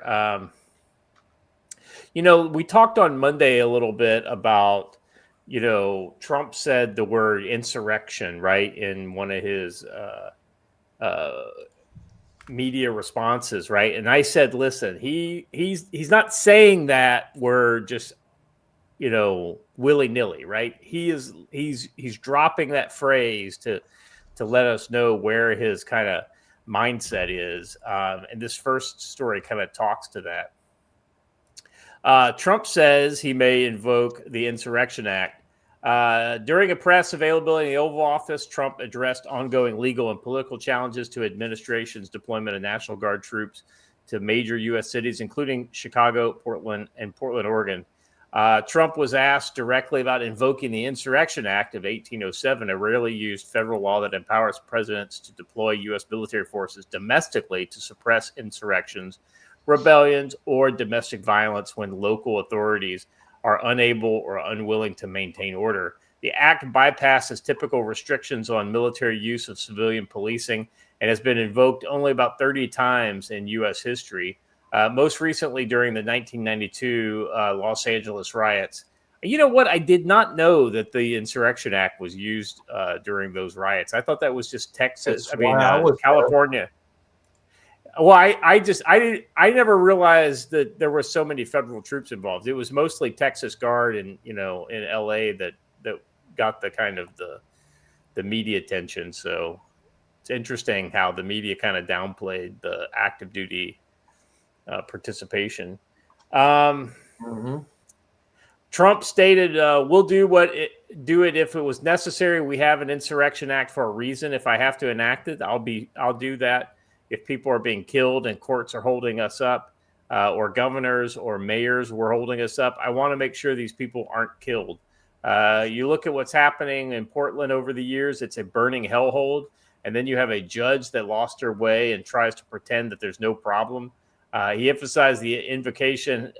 A: We talked on Monday a little bit about, Trump said the word insurrection, right, in one of his media responses, right? And I said, listen, he's not saying that we're just, willy-nilly, right? He's dropping that phrase to let us know where his kind of mindset is. And this first story kind of talks to that. Trump says he may invoke the Insurrection Act. During a press availability in the Oval Office, Trump addressed ongoing legal and political challenges to administration's deployment of National Guard troops to major U.S. cities, including Chicago, Portland, and Portland, Oregon. Trump was asked directly about invoking the Insurrection Act of 1807, a rarely used federal law that empowers presidents to deploy U.S. military forces domestically to suppress insurrections, rebellions, or domestic violence when local authorities are unable or unwilling to maintain order. The act bypasses typical restrictions on military use of civilian policing and has been invoked only about 30 times in U.S. history, most recently during the 1992 Los Angeles riots. You know what? I did not know that the Insurrection Act was used during those riots. I thought that was just Texas.
B: That's why I was
A: California. Well, I never realized that there were so many federal troops involved. It was mostly Texas Guard and in L.A. that got the kind of the media attention. So it's interesting how the media kind of downplayed the active duty participation. Trump stated, "We'll do it if it was necessary. We have an insurrection act for a reason. If I have to enact it, I'll do that. If people are being killed and courts are holding us up, or governors or mayors were holding us up, I want to make sure these people aren't killed." You look at what's happening in Portland over the years; it's a burning hellhole. And then you have a judge that lost her way and tries to pretend that there's no problem. He emphasized the invocation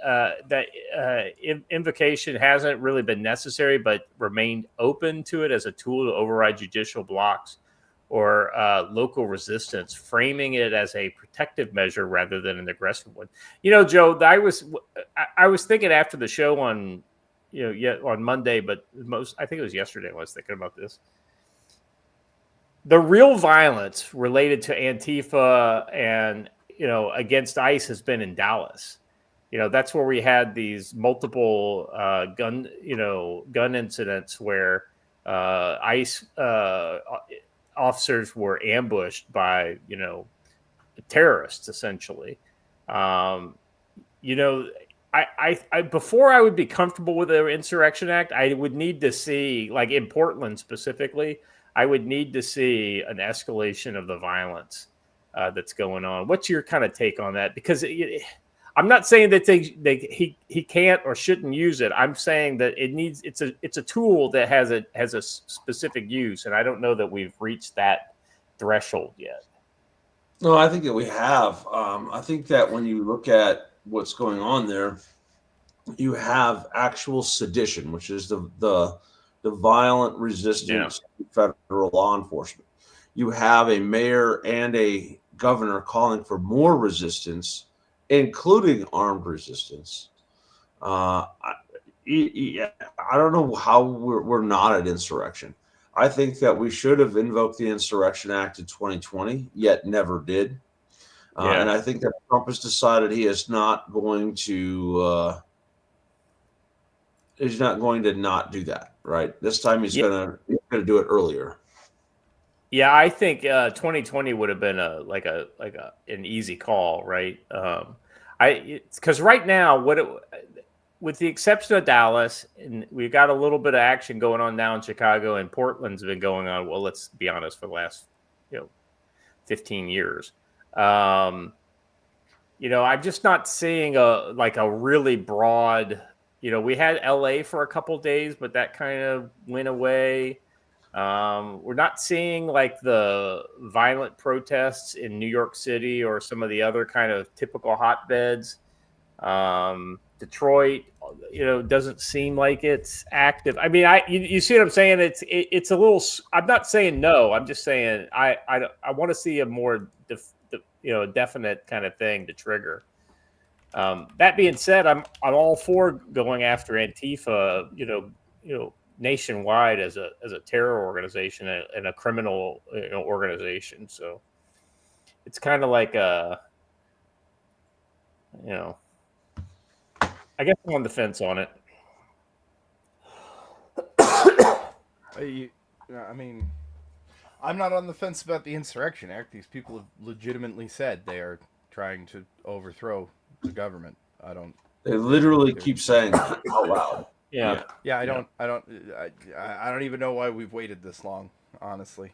A: invocation hasn't really been necessary, but remained open to it as a tool to override judicial blocks or local resistance, framing it as a protective measure rather than an aggressive one. Joe, I was thinking after the show on Monday, but I think it was yesterday I was thinking about this. The real violence related to Antifa and against ICE has been in Dallas. That's where we had these multiple gun incidents where ICE officers were ambushed by terrorists essentially. I before I would be comfortable with the Insurrection Act, I would need to see, like in Portland specifically, I would need to see an escalation of the violence that's going on. What's your kind of take on that? Because I'm not saying that he can't or shouldn't use it. I'm saying that it's a tool that has a specific use, and I don't know that we've reached that threshold yet.
B: No, I think that we have. I think that when you look at what's going on there, you have actual sedition, which is the violent resistance to federal law enforcement. You have a mayor and a governor calling for more resistance, including armed resistance. I don't know how we're not at insurrection. I think that we should have invoked the Insurrection Act in 2020, yet never did. And I think that Trump has decided he is not going to not do that. Right, this time he's gonna do it earlier.
A: Yeah, I think 2020 would have been an easy call, right? Because right now, with the exception of Dallas, and we've got a little bit of action going on now in Chicago, and Portland's been going on. Well, let's be honest, for the last 15 years. I'm just not seeing a really broad. We had LA for a couple days, but that kind of went away. We're not seeing like the violent protests in New York City or some of the other kind of typical hotbeds. Detroit, doesn't seem like it's active. I mean, you see what I'm saying? It's a little. I'm not saying no. I'm just saying I want to see a more definite kind of thing to trigger. That being said, I'm all for going after Antifa, nationwide as a terror organization and a criminal organization. So it's kind of like I guess I'm on the fence on it.
C: I mean, I'm not on the fence about the Insurrection Act. These people have legitimately said they are trying to overthrow the government.
B: They literally keep saying that out loud.
C: Yeah. I don't even know why we've waited this long, honestly.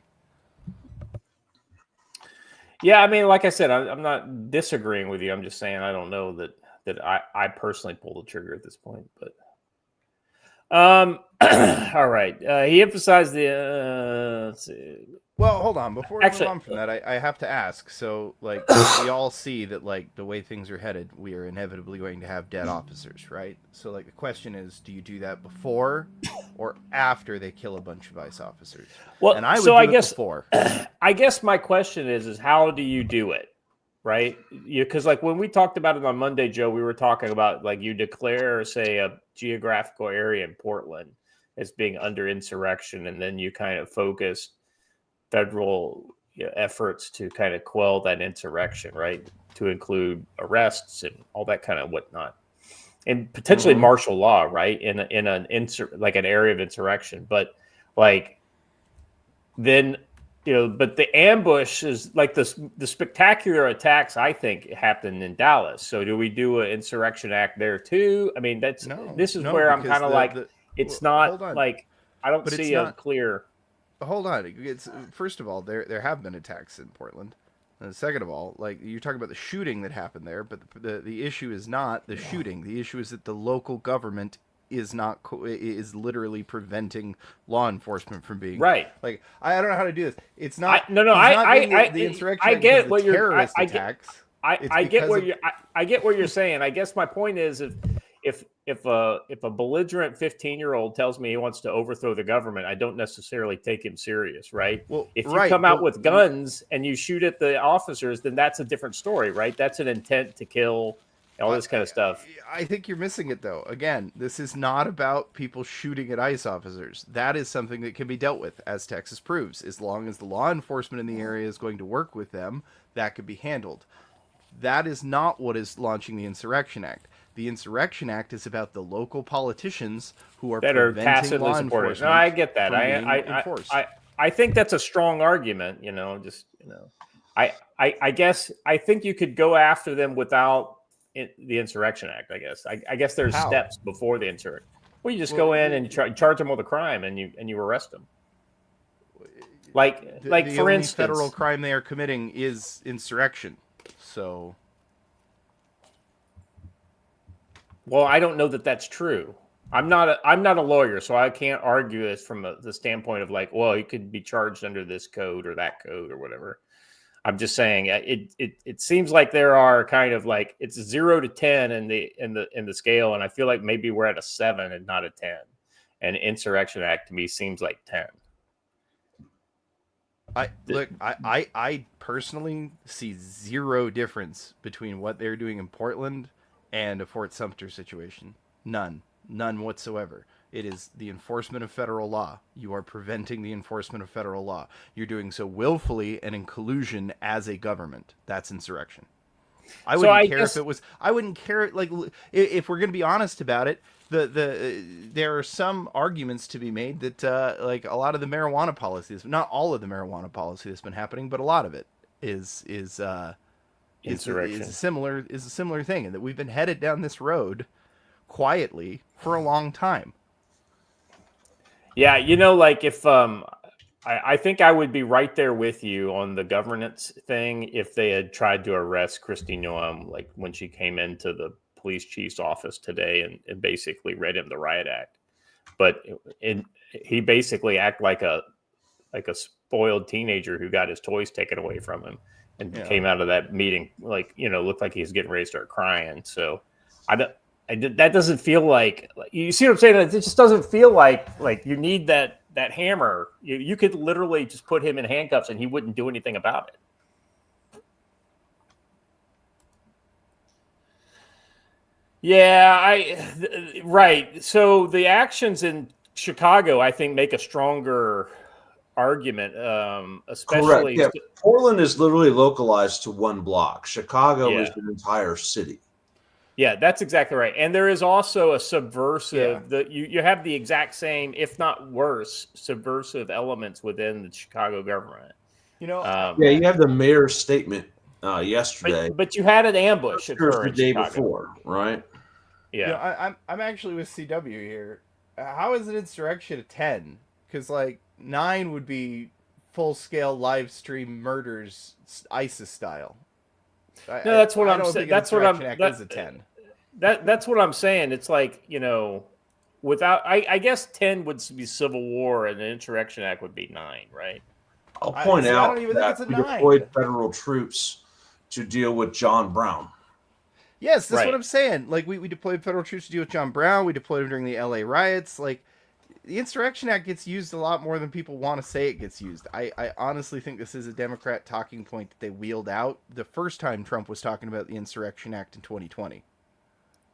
A: Yeah, I mean, like I said, I'm not disagreeing with you. I'm just saying I don't know that I personally pull the trigger at this point. But all right. He emphasized the. Let's see.
C: Well, hold on. Before we move on from that, I have to ask. So, we all see that, the way things are headed, we are inevitably going to have dead officers, right? So, the question is, do you do that before or after they kill a bunch of ICE officers.
A: Well,
C: and I would
A: so
C: do
A: I
C: it
A: guess
C: before.
A: I guess my question is how do you do it, right? Because like when we talked about it on Monday, Joe, we were talking about like you declare, say, a geographical area in Portland as being under insurrection, and then you kind of focus federal efforts to kind of quell that insurrection, right? To include arrests and all that kind of whatnot, and potentially martial law, right? In an like an area of insurrection, but like then but the ambush is like the spectacular attacks I think happened in Dallas. So do we do an insurrection act there too? I mean, this is where I'm kind of like it's not like I don't see a clear.
C: Hold on. It's first of all, there have been attacks in Portland. And second of all, like you're talking about the shooting that happened there, but the issue is not the shooting. The issue is that the local government is not is literally preventing law enforcement from being
A: right.
C: Like I don't know how to do this. It's not
A: the
C: insurrection.
A: I get what you're
C: terrorist attacks.
A: I get what you I get what you're saying. I guess my point is if a belligerent 15-year-old tells me he wants to overthrow the government, I don't necessarily take him serious, right?
C: Well,
A: if you come out with guns and you shoot at the officers, then that's a different story, right? That's an intent to kill, all this kind of stuff.
C: I think you're missing it, though. Again, this is not about people shooting at ICE officers. That is something that can be dealt with, as Texas proves. As long as the law enforcement in the area is going to work with them, that could be handled. That is not what is launching the Insurrection Act. The Insurrection Act is about the local politicians who are preventing law enforcement.
A: No, I get that. I think that's a strong argument. I guess I think you could go after them without the Insurrection Act. I guess there's steps before the insurrection. Well, you just go in and charge them with a crime, and you arrest them. Like for instance,
C: federal crime they are committing is insurrection. So.
A: Well, I don't know that that's true. I'm not a lawyer, so I can't argue this from the standpoint of like, well, you could be charged under this code or that code or whatever. I'm just saying it seems like there are kind of like it's 0 to 10 in the scale, and I feel like maybe we're at a 7 and not a 10. And Insurrection Act to me seems like 10.
C: I personally see zero difference between what they're doing in Portland and a Fort Sumter situation. None whatsoever. It is the enforcement of federal law. You are preventing the enforcement of federal law. You're doing so willfully and in collusion as a government. That's insurrection. I wouldn't care. Like, if we're going to be honest about it, there are some arguments to be made that like a lot of the marijuana policies, not all of the marijuana policy that's been happening, but a lot of it is
A: insurrection.
C: Is a similar thing, and that we've been headed down this road quietly for a long time.
A: Yeah, like if I think I would be right there with you on the governance thing if they had tried to arrest Kristi Noem, like when she came into the police chief's office today and basically read him the riot act. But he basically acted like a spoiled teenager who got his toys taken away from him and came out of that meeting like looked like he was getting ready to start crying. So that doesn't feel like you see what I'm saying. It just doesn't feel like you need that hammer. You could literally just put him in handcuffs and he wouldn't do anything about it. Yeah, right. So the actions in Chicago, I think, make a stronger argument, especially.
B: Correct. Yeah. Portland is literally localized to one block. Chicago is an entire city.
A: Yeah, that's exactly right. And there is also a subversive that you have the exact same, if not worse, subversive elements within the Chicago government.
B: You have the mayor's statement yesterday.
A: But you had an ambush
B: the day before, right?
C: Yeah. I'm actually with CW here. How is an insurrection a 10? Because 9 would be full-scale live stream murders, ISIS style.
A: That's what I'm saying. That's what I'm.
C: Is a 10.
A: That's what I'm saying. It's like without. I guess 10 would be Civil War, and the Insurrection Act would be 9, right?
B: I'll point out that we deployed federal troops to deal with John Brown.
C: Yes, that's what I'm saying. We deployed federal troops to deal with John Brown. We deployed him during the LA riots. the Insurrection Act gets used a lot more than people want to say it gets used. I honestly think this is a Democrat talking point that they wheeled out the first time Trump was talking about the Insurrection Act in 2020.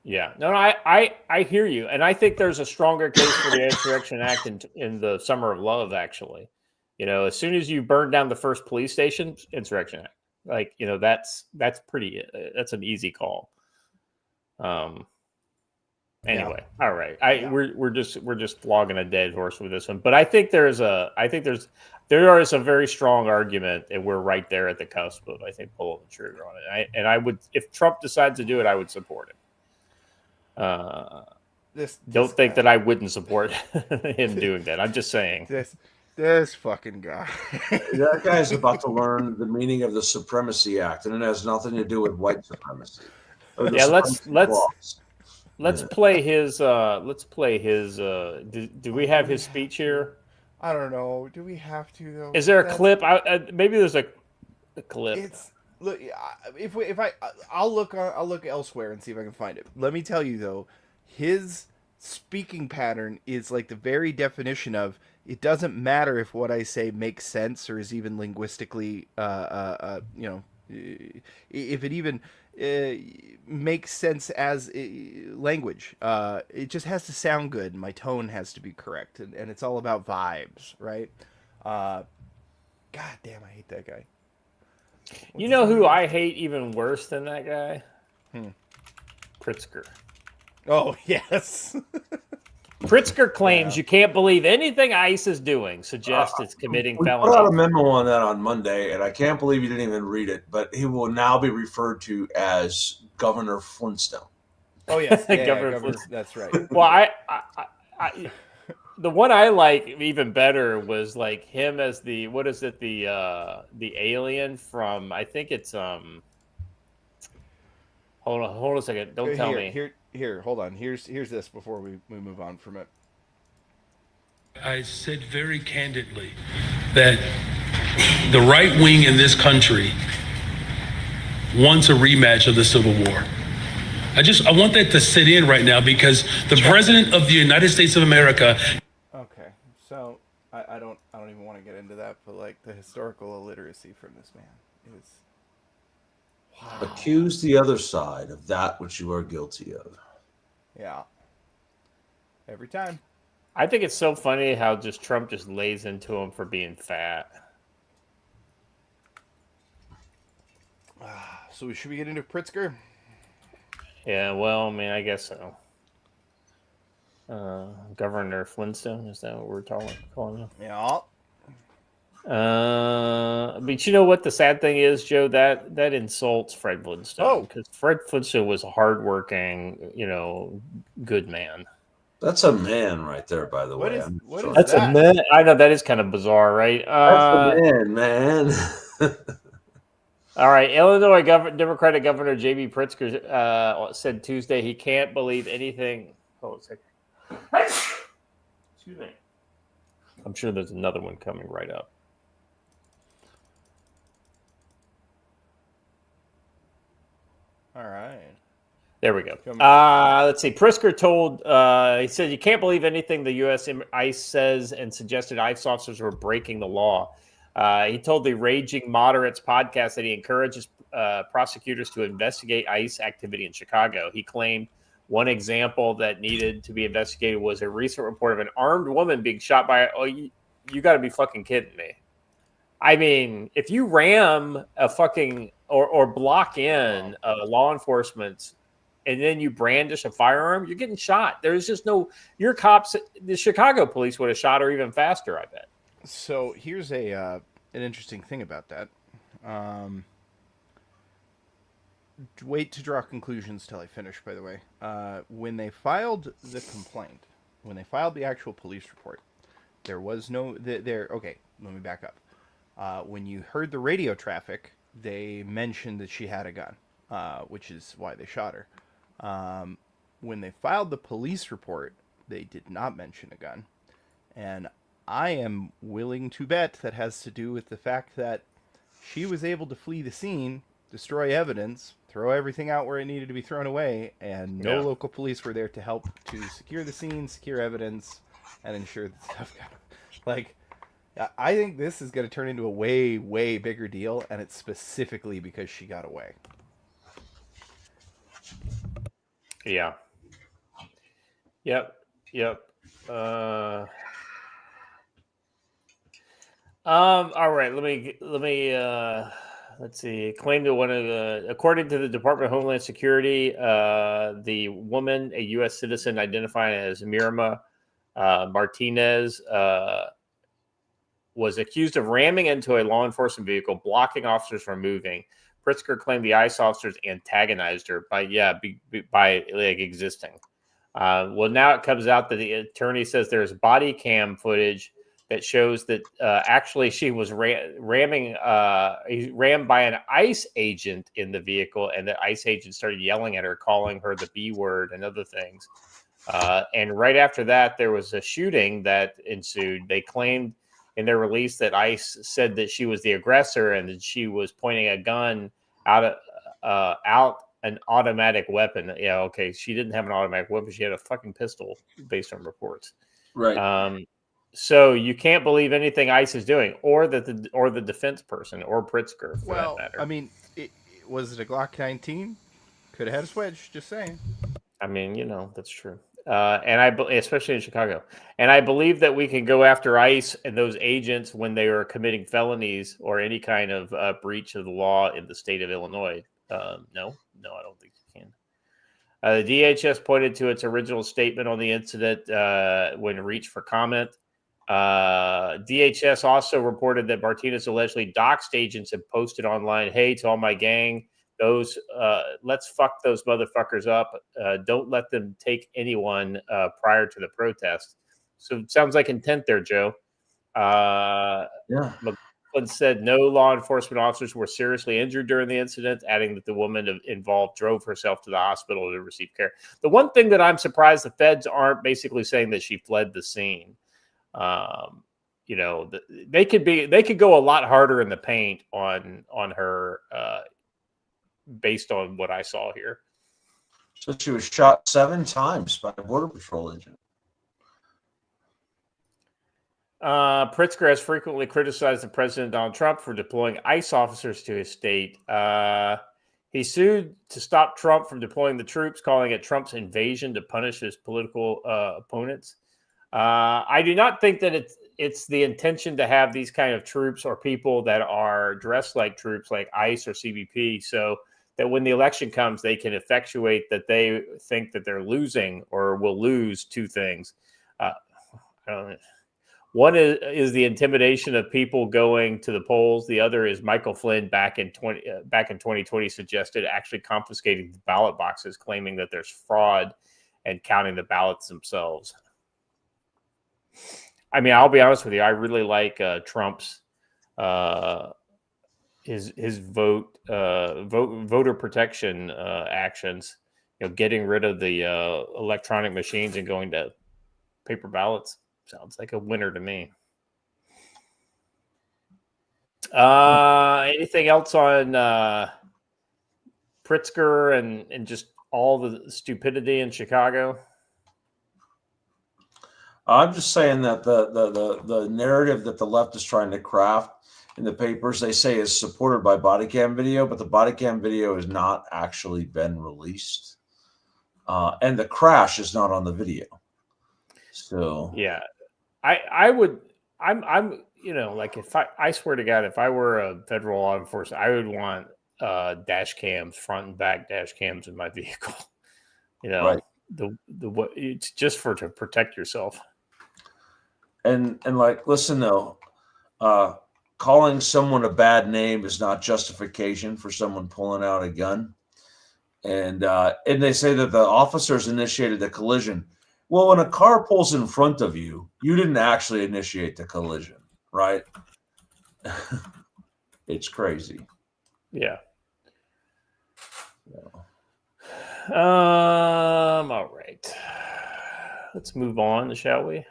A: Yeah, no, I hear you, and I think there's a stronger case for the Insurrection Act in the Summer of Love. Actually, as soon as you burn down the first police station, Insurrection Act, like that's pretty. That's an easy call. Anyway, all right. We're just flogging a dead horse with this one, but I think there is a very strong argument, and we're right there at the cusp of pulling the trigger on it. And I would, if Trump decides to do it, I would support him. Don't think that I wouldn't support him doing that. I'm just saying.
C: This fucking guy.
B: That guy's about to learn the meaning of the Supremacy Act, and it has nothing to do with white supremacy.
A: Yeah, let's play his. Let's play his. Do we have his speech here?
C: I don't know. Do we have to though?
A: Is there a clip? Maybe there's a clip.
C: It's look. I'll look elsewhere and see if I can find it. Let me tell you though, his speaking pattern is like the very definition of it doesn't matter if what I say makes sense or is even linguistically, if it even makes sense as language. It just has to sound good, and my tone has to be correct, and it's all about vibes, right? God damn, I hate that guy.
A: You know who I hate even worse than that guy? Pritzker.
C: Oh, yes.
A: Pritzker claims you can't believe anything ICE is doing, suggests it's committing felony.
B: We put out a memo on that on Monday, and I can't believe you didn't even read it, but he will now be referred to as Governor Flintstone.
C: Oh, yes. Governor Flintstone. That's right.
A: Well, I the one I like even better was like him as the alien from, I think it's hold on a second. Don't tell me.
C: Here, hold on. Here's this before we move on from it.
D: I said very candidly that the right wing in this country wants a rematch of the Civil War. I want that to sit in right now, because the President of the United States of America.
C: Okay, so I don't even want to get into that, but like the historical illiteracy from this man is. Wow.
B: Accuse the other side of that which you are guilty of.
C: Yeah. Every time.
A: I think it's so funny how just Trump just lays into him for being fat.
C: So should we get into Pritzker?
A: Yeah, well, I mean, I guess so. Governor Flintstone, is that what we're calling him?
C: Yeah.
A: But you know what the sad thing is, Joe? That insults Fred Flintstone, because Fred Flintstone was a hardworking, good man.
B: That's a man right there, by the way.
A: That's a man. I know that is kind of bizarre, right?
B: That's a man.
A: All right, Illinois Democratic Governor J.B. Pritzker said Tuesday he can't believe anything. Hold on a second. Excuse me. I'm sure there's another one coming right up.
C: All right.
A: There we go. Let's see. Pritzker told, he said, you can't believe anything the U.S. ICE says, and suggested ICE officers were breaking the law. He told the Raging Moderates podcast that he encourages prosecutors to investigate ICE activity in Chicago. He claimed one example that needed to be investigated was a recent report of an armed woman being shot by, you got to be fucking kidding me. I mean, if you ram a fucking or block in law enforcement and then you brandish a firearm, you're getting shot. There's just your cops, the Chicago police would have shot her even faster, I bet.
C: So here's an interesting thing about that. Wait to draw conclusions till I finish, by the way. When they filed the complaint, when they filed the actual police report, there was no... Okay, let me back up. When you heard the radio traffic, they mentioned that she had a gun, which is why they shot her. When they filed the police report, they did not mention a gun. And I am willing to bet that has to do with the fact that she was able to flee the scene, destroy evidence, throw everything out where it needed to be thrown away, and no local police were there to help to secure the scene, secure evidence, and ensure that stuff got like. I think this is going to turn into a way, way bigger deal, and it's specifically because she got away.
A: Yeah. Yep. Yep. All right. Let's see. Claim to one of the, according to the Department of Homeland Security, the woman, a U.S. citizen identified as Mirma Martinez, was accused of ramming into a law enforcement vehicle, blocking officers from moving. Pritzker claimed the ICE officers antagonized her by like existing. Well, now it comes out that the attorney says there's body cam footage that shows that actually she was rammed by an ICE agent in the vehicle, and the ICE agent started yelling at her, calling her the B word and other things. And right after that, there was a shooting that ensued. They claimed in their release that ICE said that she was the aggressor and that she was pointing a gun out an automatic weapon. Yeah, okay. She didn't have an automatic weapon. She had a fucking pistol based on reports.
B: Right.
A: So you can't believe anything ICE is doing, or the defense person, or Pritzker, for that matter.
C: I mean, was it a Glock 19? Could have had a switch. Just saying.
A: I mean, that's true. And especially in Chicago, and I believe that we can go after ICE and those agents when they are committing felonies or any kind of breach of the law in the state of Illinois. No, I don't think you can. The DHS pointed to its original statement on the incident when reached for comment. DHS also reported that Martinez allegedly doxed agents and posted online, "Hey, to all my gang, those let's fuck those motherfuckers up. Don't let them take anyone prior to the protest." So it sounds like intent there, Joe.
B: Yeah.
A: McCullough said no law enforcement officers were seriously injured during the incident, adding that the woman involved drove herself to the hospital to receive care. The one thing that I'm surprised the feds aren't basically saying that she fled the scene. They could go a lot harder in the paint on her based on what I saw here.
B: So she was shot 7 times by a Border Patrol agent.
A: Pritzker has frequently criticized the President Donald Trump for deploying ICE officers to his state. He sued to stop Trump from deploying the troops, calling it Trump's invasion to punish his political opponents. I do not think that it's the intention to have these kind of troops or people that are dressed like troops like ICE or CBP, so that when the election comes, they can effectuate that they think that they're losing or will lose two things. One is the intimidation of people going to the polls. The other is Michael Flynn back in 2020 suggested actually confiscating the ballot boxes, claiming that there's fraud and counting the ballots themselves. I mean, I'll be honest with you. I really like Trump's his voter protection actions. Getting rid of the electronic machines and going to paper ballots sounds like a winner to me. Anything else on Pritzker and just all the stupidity in Chicago?
B: I'm just saying that the narrative that the left is trying to craft in the papers, they say is supported by body cam video, but the body cam video has not actually been released. And the crash is not on the video. So
A: yeah, I'm like if I swear to God, if I were a federal law enforcement, I would want dash cams, front and back dash cams in my vehicle.
B: Right.
A: It's just to protect yourself.
B: And like, listen though, calling someone a bad name is not justification for someone pulling out a gun. And they say that the officers initiated the collision. Well, when a car pulls in front of you, you didn't actually initiate the collision, right? It's crazy.
A: Yeah. All right. Let's move on, shall we?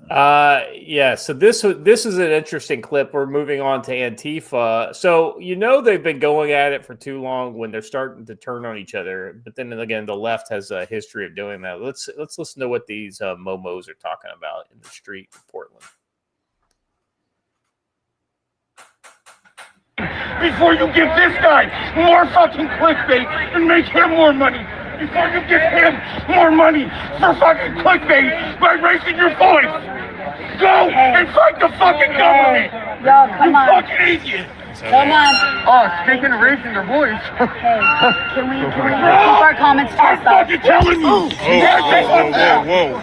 A: Yeah. So this is an interesting clip. We're moving on to Antifa. So they've been going at it for too long when they're starting to turn on each other. But then again, the left has a history of doing that. Let's listen to what these momos are talking about in the street in Portland.
E: Before you give this guy more fucking clickbait and make him more money. Before you give him more money for fucking clickbait by raising your voice. Go and fight the fucking government.
F: Yo, come on.
E: Fucking idiot.
F: Come on.
E: Oh, speaking of raising your voice.
F: Hey, can we keep our comments to
E: I'm
F: ourselves?
E: fucking telling you. Whoa.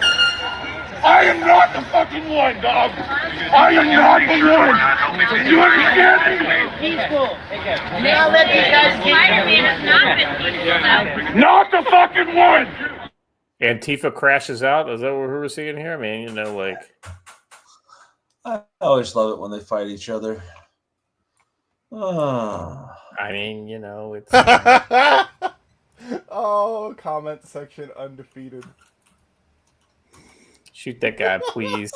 E: I am not the fucking one, dog. I am not the one. You understand me?
F: Peaceful. Now let these guys get
E: Not the fucking one.
A: Antifa crashes out. Is that what we're seeing here? I mean,
B: I always love it when they fight each other. Oh.
A: I mean, it's
C: Oh, comment section undefeated.
A: shoot that guy, please.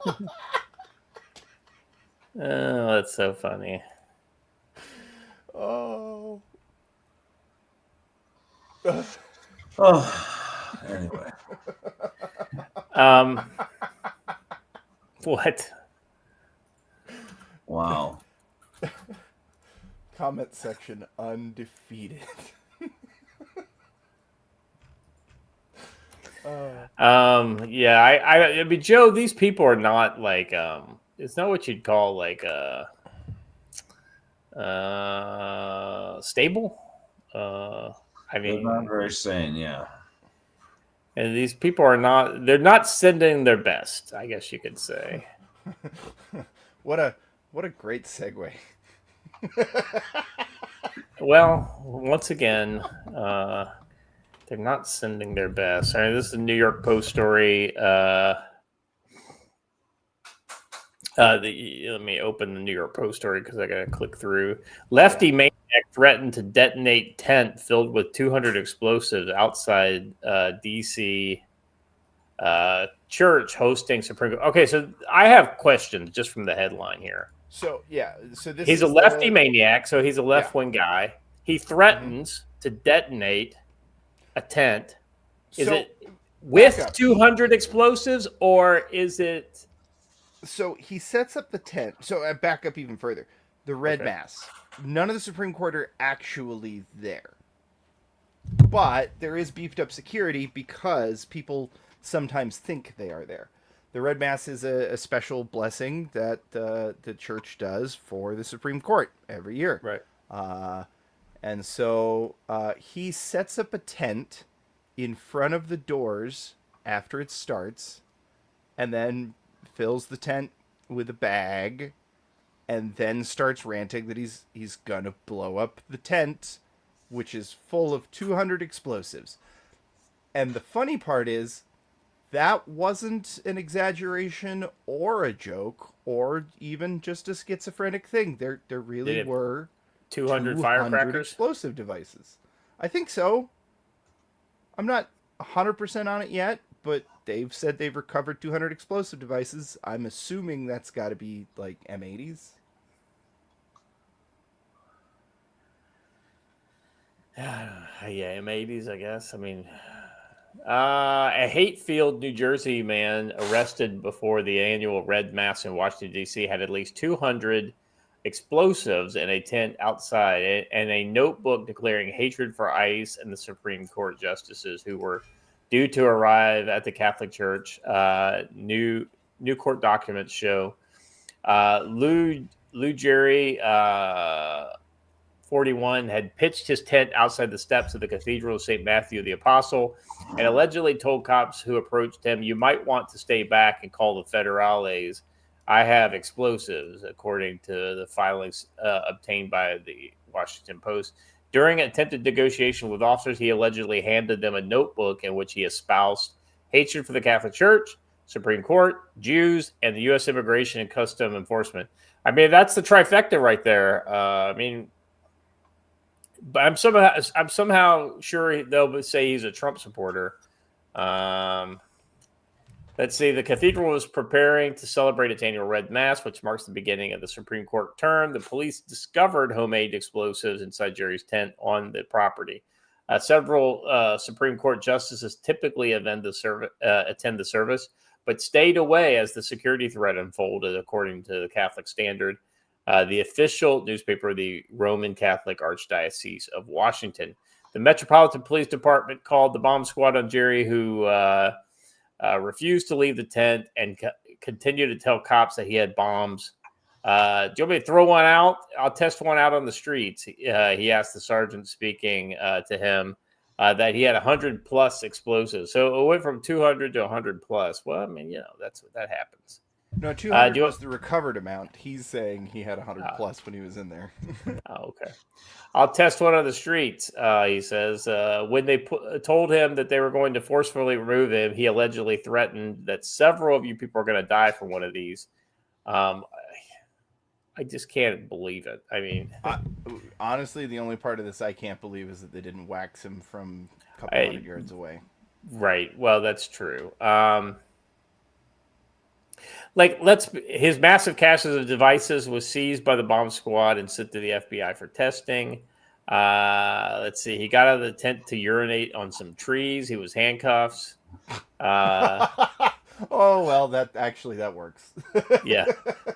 A: Oh, that's so funny.
C: Oh.
B: Oh. Anyway.
A: What?
B: Wow.
C: Comment section undefeated.
A: Yeah, I mean, Joe, these people are not like it's not what you'd call like stable. I
B: They're
A: mean,
B: not very sane, yeah.
A: and these people they're not sending their best, I guess you could say.
C: What a great segue.
A: Well, once again, they're not sending their best. I mean, this is a New York Post story. Let me open the New York Post story because I got to click through. Lefty maniac threatened to detonate tent filled with 200 explosives outside D.C. Church hosting Supreme Court. Okay, so I have questions just from the headline here.
C: So this
A: He's a lefty maniac, so he's a left-wing guy. He threatens to detonate a tent. Is it with 200 explosives, or is it?
C: So he sets up the tent. So I back up even further. The red mass. None of the Supreme Court are actually there, but there is beefed up security because people sometimes think they are there. The red mass is a special blessing that the church does for the Supreme Court every year.
A: Right.
C: And so he sets up a tent in front of the doors after it starts, and then fills the tent with a bag, and then starts ranting that he's gonna blow up the tent, which is full of 200 explosives. And the funny part is, that wasn't an exaggeration or a joke or even just a schizophrenic thing. There really were
A: 200 firecrackers,
C: explosive devices. I think so. I'm not 100% on it yet, but they've said they've recovered 200 explosive devices. I'm assuming that's got to be like M80s.
A: Yeah, M80s, I guess. I mean, a Hatefield, New Jersey man arrested before the annual Red Mass in Washington, D.C. had at least 200 explosives in a tent outside and a notebook declaring hatred for ICE and the Supreme Court justices who were due to arrive at the Catholic Church. New court documents show Lou Jerry, 41, had pitched his tent outside the steps of the Cathedral of St. Matthew the Apostle and allegedly told cops who approached him, "You might want to stay back and call the federales. I have explosives," according to the filings obtained by the Washington Post. During an attempted negotiation with officers, he allegedly handed them a notebook in which he espoused hatred for the Catholic Church, Supreme Court, Jews, and the U.S. Immigration and Custom Enforcement. I mean, that's the trifecta right there. But I'm somehow sure they'll say he's a Trump supporter. Let's see. The cathedral was preparing to celebrate its annual Red Mass, which marks the beginning of the Supreme Court term. The police discovered homemade explosives inside Jerry's tent on the property. Several Supreme Court justices typically attend the service, but stayed away as the security threat unfolded, according to the Catholic Standard, the official newspaper of the Roman Catholic Archdiocese of Washington. The Metropolitan Police Department called the bomb squad on Jerry, who refused to leave the tent and continued to tell cops that he had bombs. Do you want me to throw one out? I'll test one out on the streets. He asked the sergeant speaking to him that he had 100 plus explosives. So it went from 200 to 100 plus. Well, I mean, that happens.
C: No, 200 was the recovered amount. He's saying he had 100 plus when he was in there.
A: Okay. I'll test one on the streets, he says. When they told him that they were going to forcefully remove him, he allegedly threatened that several of you people are going to die from one of these. I just can't believe it. I mean,
C: honestly, the only part of this I can't believe is that they didn't wax him from a couple hundred yards away.
A: Right. Well, that's true. His massive caches of devices was seized by the bomb squad and sent to the FBI for testing. Let's see. He got out of the tent to urinate on some trees. He was handcuffed.
C: Oh, well, that works.
A: Yeah.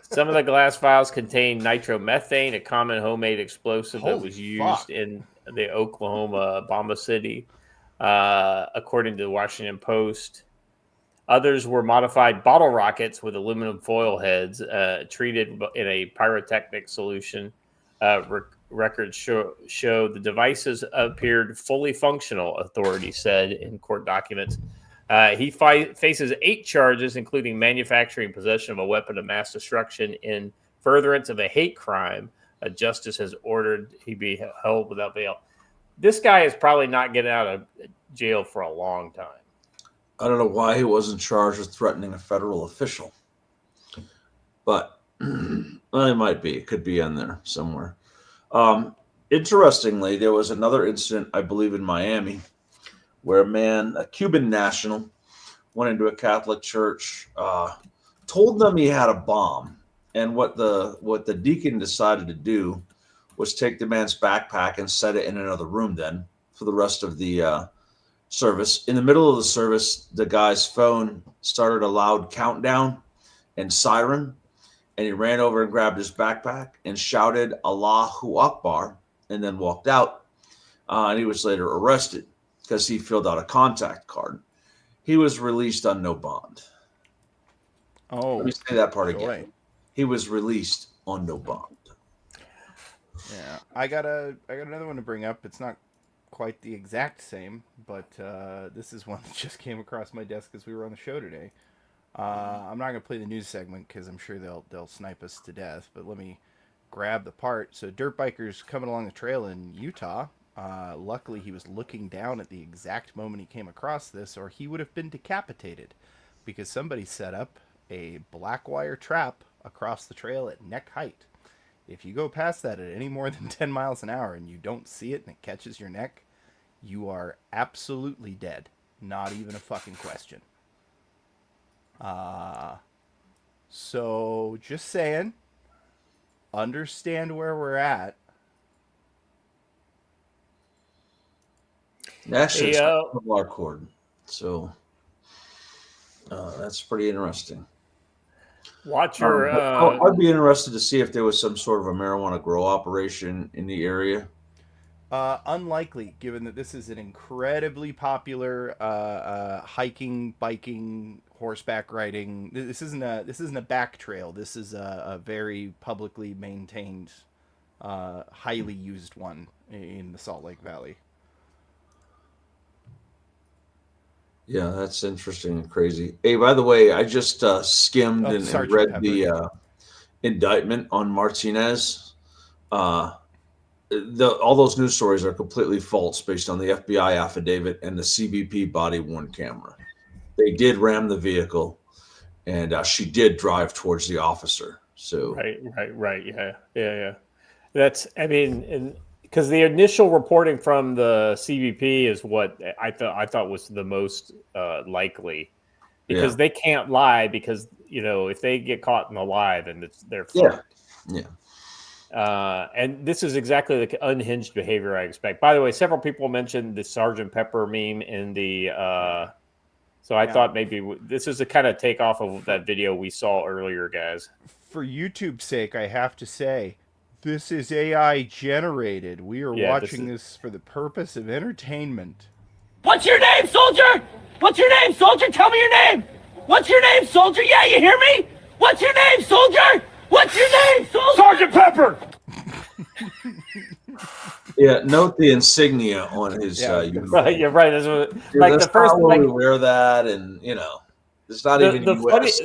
A: Some of the glass vials contain nitromethane, a common homemade explosive that was used in the Oklahoma bomb city, according to the Washington Post. Others were modified bottle rockets with aluminum foil heads, treated in a pyrotechnic solution. Records show the devices appeared fully functional, authorities said in court documents. He faces 8 charges, including manufacturing possession of a weapon of mass destruction in furtherance of a hate crime. A justice has ordered he be held without bail. This guy is probably not getting out of jail for a long time.
B: I don't know why he wasn't charged with threatening a federal official, but well, it might be. It could be in there somewhere. Interestingly, there was another incident, I believe, in Miami, where a Cuban national, went into a Catholic church, told them he had a bomb, and what the deacon decided to do was take the man's backpack and set it in another room. Then for the rest of the service, in the middle of the service, the guy's phone started a loud countdown and siren, and he ran over and grabbed his backpack and shouted "Allahu Akbar," and then walked out. And he was later arrested because he filled out a contact card. He was released on no bond.
C: Oh,
B: let me say that part again.
C: Boy.
B: He was released on no bond.
C: Yeah, I got another one to bring up. It's not quite the exact same, but this is one that just came across my desk as we were on the show today. I'm not going to play the news segment because I'm sure they'll snipe us to death, but let me grab the part. So dirt bikers coming along the trail in Utah. Luckily, he was looking down at the exact moment he came across this, or he would have been decapitated because somebody set up a black wire trap across the trail at neck height. If you go past that at any more than 10 miles an hour and you don't see it and it catches your neck, you are absolutely dead. Not even a fucking question. So just saying, understand where we're at.
B: Actually, it's a Kevlar cord, so that's pretty interesting.
A: Watch your.
B: I'd be interested to see if there was some sort of a marijuana grow operation in the area.
C: Unlikely, given that this is an incredibly popular hiking, biking, horseback riding. This isn't a back trail. This is a very publicly maintained, highly used one in the Salt Lake Valley.
B: Yeah, that's interesting and crazy. Hey, by the way, I just skimmed and read
C: Pepper.
B: the indictment on Martinez. All those news stories are completely false based on the FBI affidavit and the CBP body-worn camera. They did ram the vehicle, and she did drive towards the officer. So
A: right. Yeah. That's, I mean, because the initial reporting from the CBP is what I thought was the most likely because they can't lie because, if they get caught in a lie, then they're fucked.
B: Yeah.
A: And this is exactly the unhinged behavior I expect. By the way, several people mentioned the Sergeant Pepper meme in the. So I thought maybe this is a kind of takeoff of that video we saw earlier, guys.
C: For YouTube's sake, I have to say, this is AI generated. We are watching this for the purpose of entertainment.
E: What's your name, soldier? What's your name, soldier? Tell me your name. What's your name, soldier? Yeah, you hear me? What's your name, soldier? What's your name, soldier? Sergeant Pepper.
B: Yeah, note the insignia on his.
A: Right, you're right. That's what,
B: the first one we wear that, and it's not even US.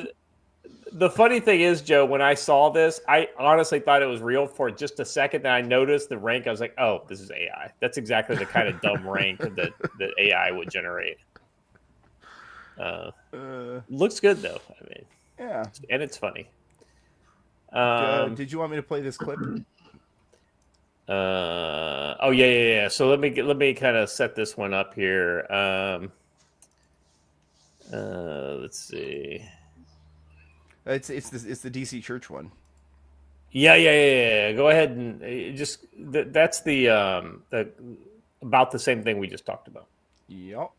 A: The funny thing is, Joe, when I saw this, I honestly thought it was real for just a second. Then I noticed the rank. I was like, "Oh, this is AI." That's exactly the kind of dumb rank that AI would generate. Looks good though. I mean,
C: yeah,
A: and it's funny.
C: Did you want me to play this clip?
A: Oh yeah. So let me kind of set this one up here. Let's see.
C: It's the DC church one.
A: Yeah. Go ahead and just that's the about the same thing we just talked about.
C: Yep.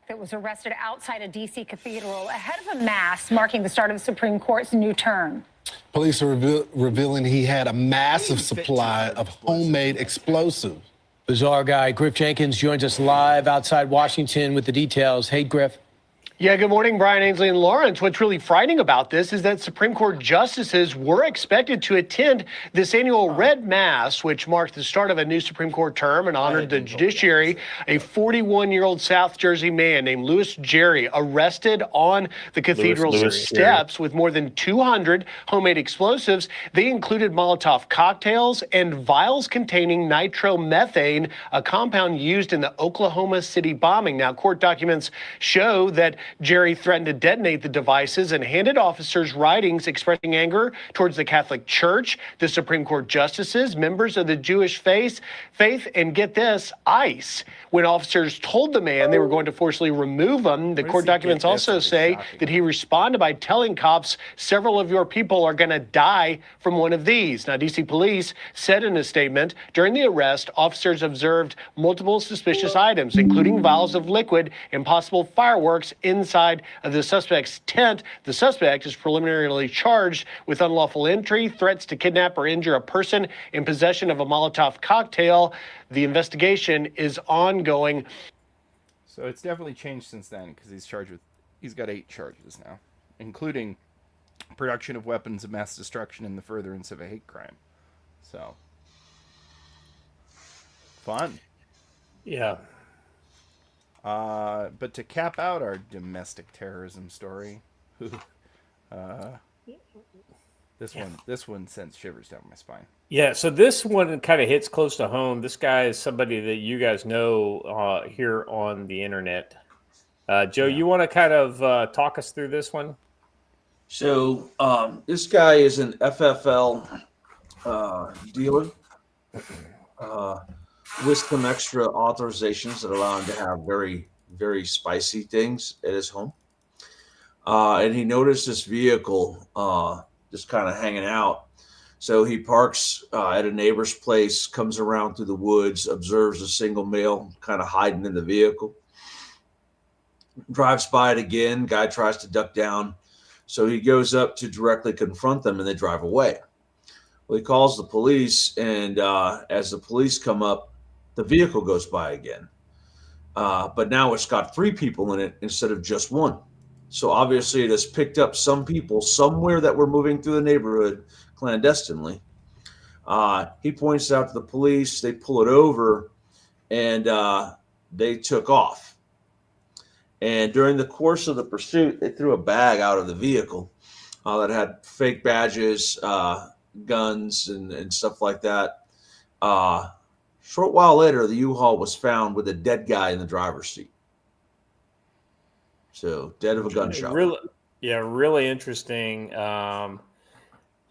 G: That was arrested outside a D.C. cathedral ahead of a mass marking the start of the Supreme Court's new term.
H: Police are revealing he had a massive supply of homemade explosives.
I: Bizarre guy Griff Jenkins joins us live outside Washington with the details. Hey, Griff.
J: Yeah, good morning, Brian, Ainsley, and Lawrence. What's really frightening about this is that Supreme Court justices were expected to attend this annual Red Mass, which marked the start of a new Supreme Court term and honored the judiciary. A 41-year-old South Jersey man named Louis Jerry arrested on the cathedral's steps with more than 200 homemade explosives. They included Molotov cocktails and vials containing nitromethane, a compound used in the Oklahoma City bombing. Now, court documents show that Jerry threatened to detonate the devices and handed officers writings expressing anger towards the Catholic Church, the Supreme Court justices, members of the Jewish faith, and get this, ICE. When officers told the man they were going to forcibly remove him, the court documents also say that he responded by telling cops, several of your people are going to die from one of these. Now, D.C. police said in a statement, during the arrest, officers observed multiple suspicious items, including vials of liquid and possible fireworks inside of the suspect's tent. The suspect is preliminarily charged with unlawful entry, threats to kidnap or injure a person, in possession of a Molotov cocktail. The investigation is ongoing.
C: So it's definitely changed since then because he's got 8 charges now, including production of weapons of mass destruction and the furtherance of a hate crime. So fun.
A: Yeah.
C: But to cap out our domestic terrorism story, this one sends shivers down my spine.
A: Yeah, so this one kind of hits close to home. This guy is somebody that you guys know here on the internet. Joe, you want to kind of talk us through this one?
B: So this guy is an FFL dealer with some extra authorizations that allow him to have very, very spicy things at his home. And he noticed this vehicle just kind of hanging out. So he parks at a neighbor's place, comes around through the woods, observes a single male kind of hiding in the vehicle, drives by it again. Guy tries to duck down. So he goes up to directly confront them and they drive away. Well, he calls the police, and as the police come up, the vehicle goes by again. But now it's got 3 people in it instead of just 1. So obviously it has picked up some people somewhere that were moving through the neighborhood clandestinely. He points out to the police, they pull it over, and they took off. And during the course of the pursuit, they threw a bag out of the vehicle that had fake badges, guns, and stuff like that. Short while later, the U-Haul was found with a dead guy in the driver's seat. So, dead of a gunshot.
A: Really interesting.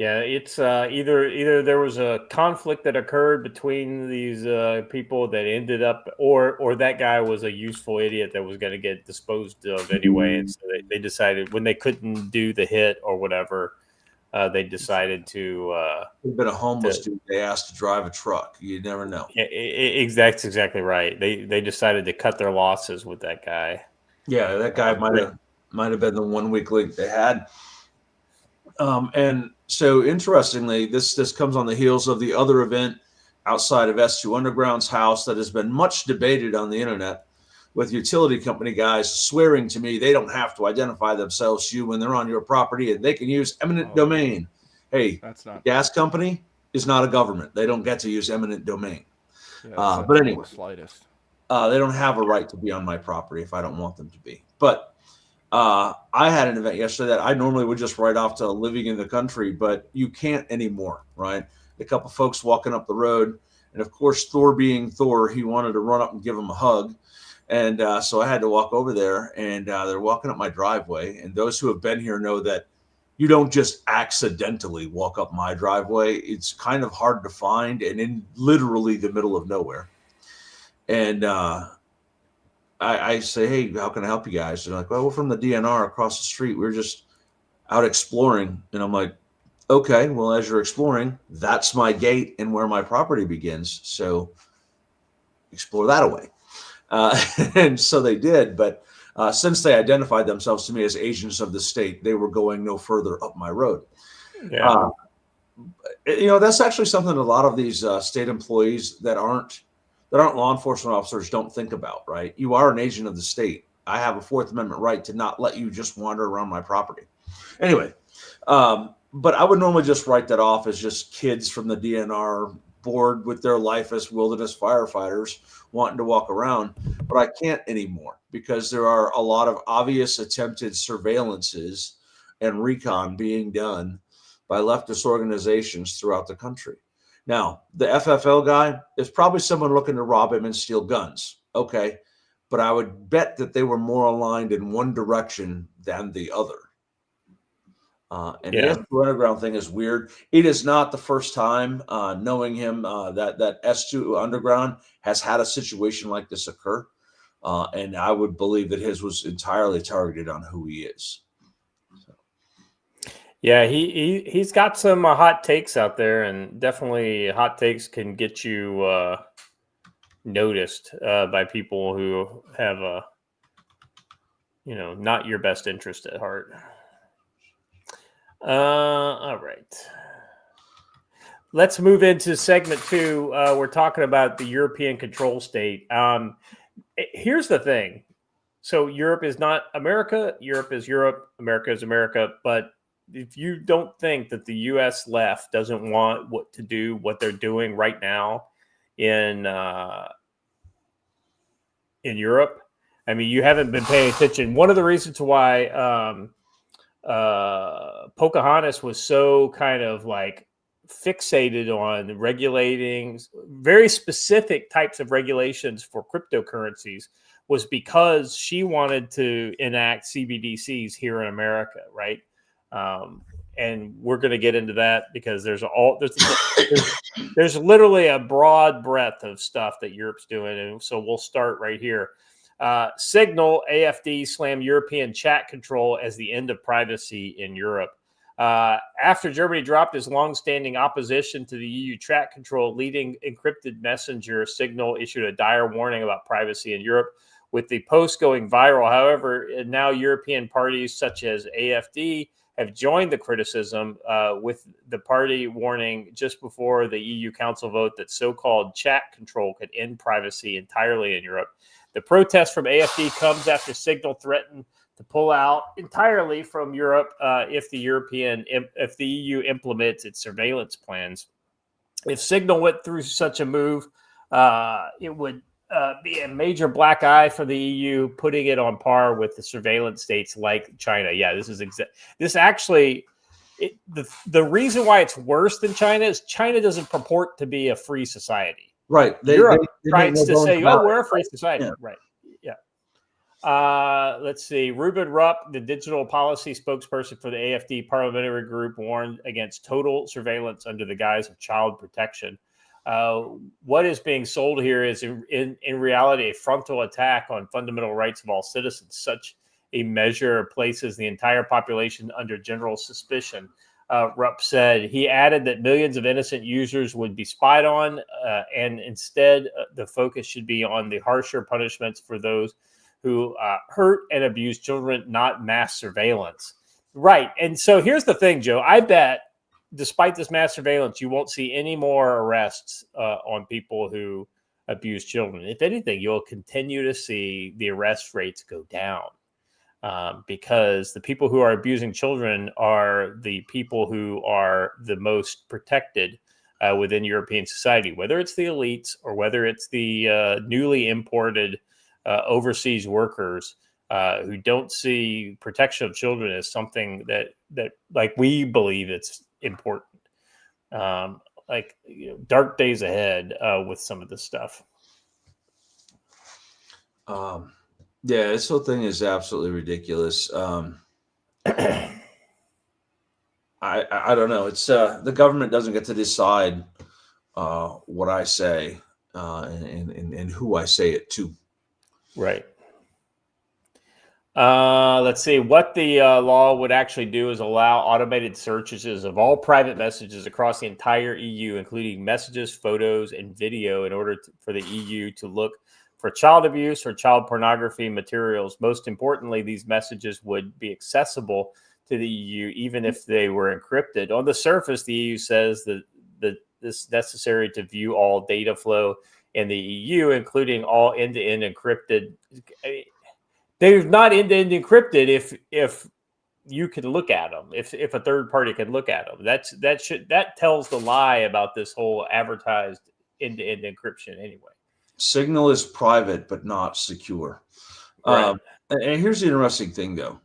A: Yeah, it's either there was a conflict that occurred between these people that ended up, or that guy was a useful idiot that was going to get disposed of anyway, and so they decided when they couldn't do the hit or whatever, they decided to.
B: There's been a homeless dude they asked to drive a truck. You never know.
A: Yeah, that's exactly right. They decided to cut their losses with that guy.
B: Yeah, that guy might have been the 1 week link they had. And so, interestingly, this comes on the heels of the other event outside of S2 Underground's house that has been much debated on the internet, with utility company guys swearing to me they don't have to identify themselves to you when they're on your property and they can use eminent domain. Hey,
C: That's not
B: gas company is not a government. They don't get to use eminent domain.
C: Yeah,
B: but anyway,
C: the slightest.
B: they don't have a right to be on my property if I don't want them to be. But I had an event yesterday that I normally would just write off to living in the country, but you can't anymore, right? A couple of folks walking up the road, and of course, Thor being Thor, he wanted to run up and give him a hug. And so I had to walk over there, and they're walking up my driveway. And those who have been here know that you don't just accidentally walk up my driveway. It's kind of hard to find and in literally the middle of nowhere. And I say, hey, how can I help you guys? They're like, well, we're from the DNR across the street. We're just out exploring. And I'm like, okay, well, as you're exploring, that's my gate and where my property begins. So explore that away. And so they did. But since they identified themselves to me as agents of the state, they were going no further up my road.
A: Yeah.
B: That's actually something a lot of these state employees that aren't law enforcement officers don't think about, right? You are an agent of the state. I have a Fourth Amendment right to not let you just wander around my property. Anyway, but I would normally just write that off as just kids from the DNR bored with their life as wilderness firefighters wanting to walk around. But I can't anymore because there are a lot of obvious attempted surveillances and recon being done by leftist organizations throughout the country. Now, the FFL guy is probably someone looking to rob him and steal guns. Okay. But I would bet that they were more aligned in one direction than the other. And the S2 Underground thing is weird. It is not the first time, knowing him, that S2 Underground has had a situation like this occur. And I would believe that his was entirely targeted on who he is.
A: Yeah, he's got some hot takes out there, and definitely hot takes can get you noticed by people who have not your best interest at heart. All right, let's move into segment 2. We're talking about the European control state. Here's the thing: so Europe is not America. Europe is Europe. America is America, but if you don't think that the U.S. left doesn't want what they're doing right now in Europe, I mean, you haven't been paying attention. One of the reasons why Pocahontas was so kind of like fixated on regulating very specific types of regulations for cryptocurrencies was because she wanted to enact CBDCs here in America, right? And we're going to get into that because there's literally a broad breadth of stuff that Europe's doing. And so we'll start right here. Signal AFD slammed European chat control as the end of privacy in Europe. After Germany dropped its longstanding opposition to the EU chat control, leading encrypted messenger Signal issued a dire warning about privacy in Europe, with the post going viral. However, now European parties such as AFD have joined the criticism, with the party warning just before the EU Council vote that so-called chat control could end privacy entirely in Europe. The protest from AFD comes after Signal threatened to pull out entirely from Europe if the EU implements its surveillance plans. If Signal went through such a move, it would be a major black eye for the EU, putting it on par with the surveillance states like China. Yeah, the reason why it's worse than China is China doesn't purport to be a free society.
B: Right.
A: Europe tries to say, we're a free society. Yeah. Right. Yeah. Let's see. Ruben Rupp, the digital policy spokesperson for the AFD parliamentary group, warned against total surveillance under the guise of child protection. What is being sold here is in reality a frontal attack on fundamental rights of all citizens. Such a measure places the entire population under general suspicion. Rupp said. He added that millions of innocent users would be spied on, and instead the focus should be on the harsher punishments for those who hurt and abuse children, not mass surveillance. Right. And so here's the thing, Joe. I bet despite this mass surveillance, you won't see any more arrests on people who abuse children. If anything, you'll continue to see the arrest rates go down. Because the people who are abusing children are the people who are the most protected within European society, whether it's the elites or whether it's the newly imported overseas workers who don't see protection of children as something that like we believe it's important. Dark days ahead with some of this stuff.
B: Yeah, this whole thing is absolutely ridiculous. I don't know. It's the government doesn't get to decide what I say and who I say it to.
A: Right. Let's see. What the law would actually do is allow automated searches of all private messages across the entire EU, including messages, photos, and video, in order for the EU to look for child abuse or child pornography materials. Most importantly, these messages would be accessible to the EU even if they were encrypted. On the surface, the EU says that this is necessary to view all data flow in the EU, including all end-to-end encrypted. They're not end-to-end encrypted if you can look at them, if a third party can look at them. That tells the lie about this whole advertised end-to-end encryption anyway.
B: Signal is private but not secure.
A: Right.
B: And here's the interesting thing, though.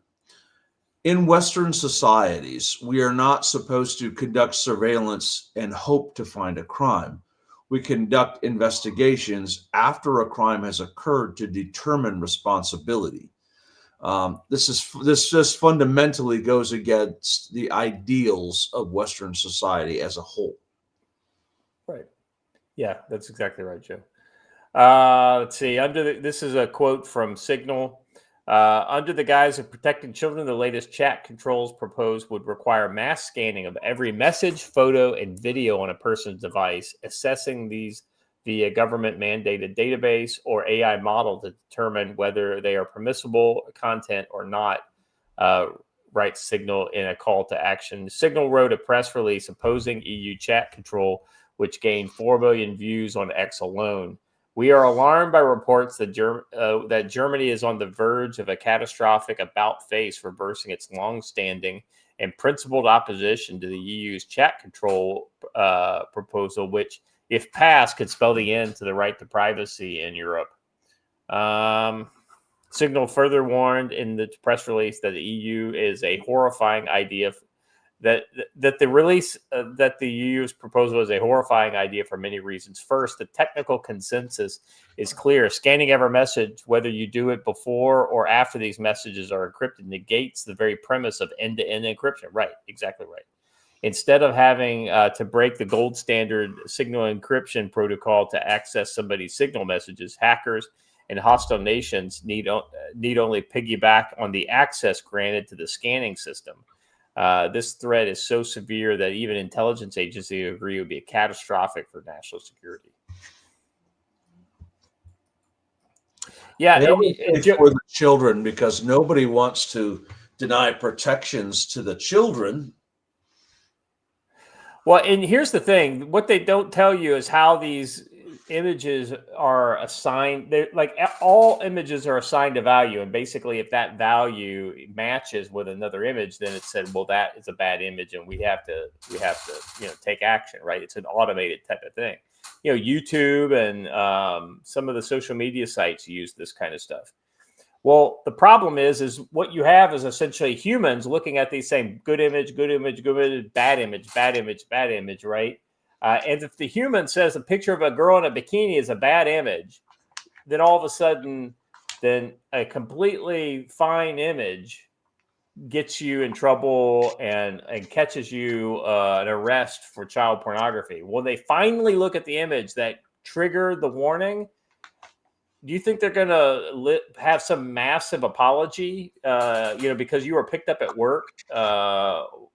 B: In Western societies, we are not supposed to conduct surveillance and hope to find a crime. We conduct investigations after a crime has occurred to determine responsibility. This just fundamentally goes against the ideals of Western society as a whole.
A: Right. Yeah, that's exactly right, Joe. Let's see. This is a quote from Signal. Under the guise of protecting children, the latest chat controls proposed would require mass scanning of every message, photo, and video on a person's device, assessing these via government-mandated database or AI model to determine whether they are permissible content or not, writes Signal in a call to action. Signal wrote a press release opposing EU chat control, which gained 4 million views on X alone. We are alarmed by reports that Germany is on the verge of a catastrophic about-face, reversing its long-standing and principled opposition to the EU's chat control proposal, which, if passed, could spell the end to the right to privacy in Europe. Signal further warned in the press release that the EU is a horrifying idea. That the EU's proposal is a horrifying idea for many reasons. First, the technical consensus is clear. Scanning every message, whether you do it before or after these messages are encrypted, negates the very premise of end-to-end encryption. Right, exactly right. Instead of having to break the gold standard signal encryption protocol to access somebody's signal messages, hackers and hostile nations need only piggyback on the access granted to the scanning system. This threat is so severe that even intelligence agencies agree it would be catastrophic for national security. Yeah,
B: for the children, because nobody wants to deny protections to the children.
A: Well, and here's the thing: what they don't tell you is how these images are assigned. Like all images are assigned a value, and basically if that value matches with another image, then it said, well, that is a bad image and we have to take action, right? It's an automated type of thing. YouTube and some of the social media sites use this kind of stuff. Well, the problem is what you have is essentially humans looking at these same good image, bad image, right? And if the human says a picture of a girl in a bikini is a bad image, then all of a sudden then a completely fine image gets you in trouble and catches you an arrest for child pornography. When they finally look at the image that triggered the warning, do you think they're going to have some massive apology, because you were picked up at work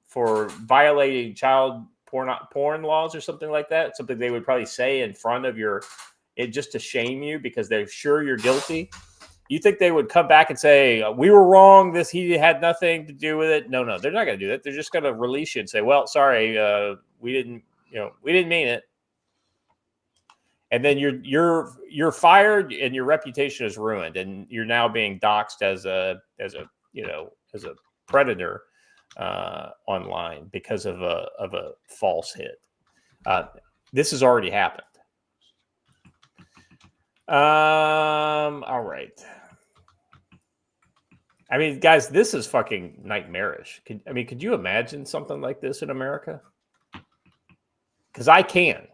A: for violating child porn laws or something like that? Something they would probably say in front of just to shame you because they're sure you're guilty. You think they would come back and say, we were wrong, he had nothing to do with it? No, they're not going to do that. They're just going to release you and say, well, sorry, we didn't mean it. And then you're fired and your reputation is ruined, and you're now being doxxed as a predator online because of a false hit. This has already happened. All right. I mean, guys, this is fucking nightmarish. Could you imagine something like this in America? Because I can.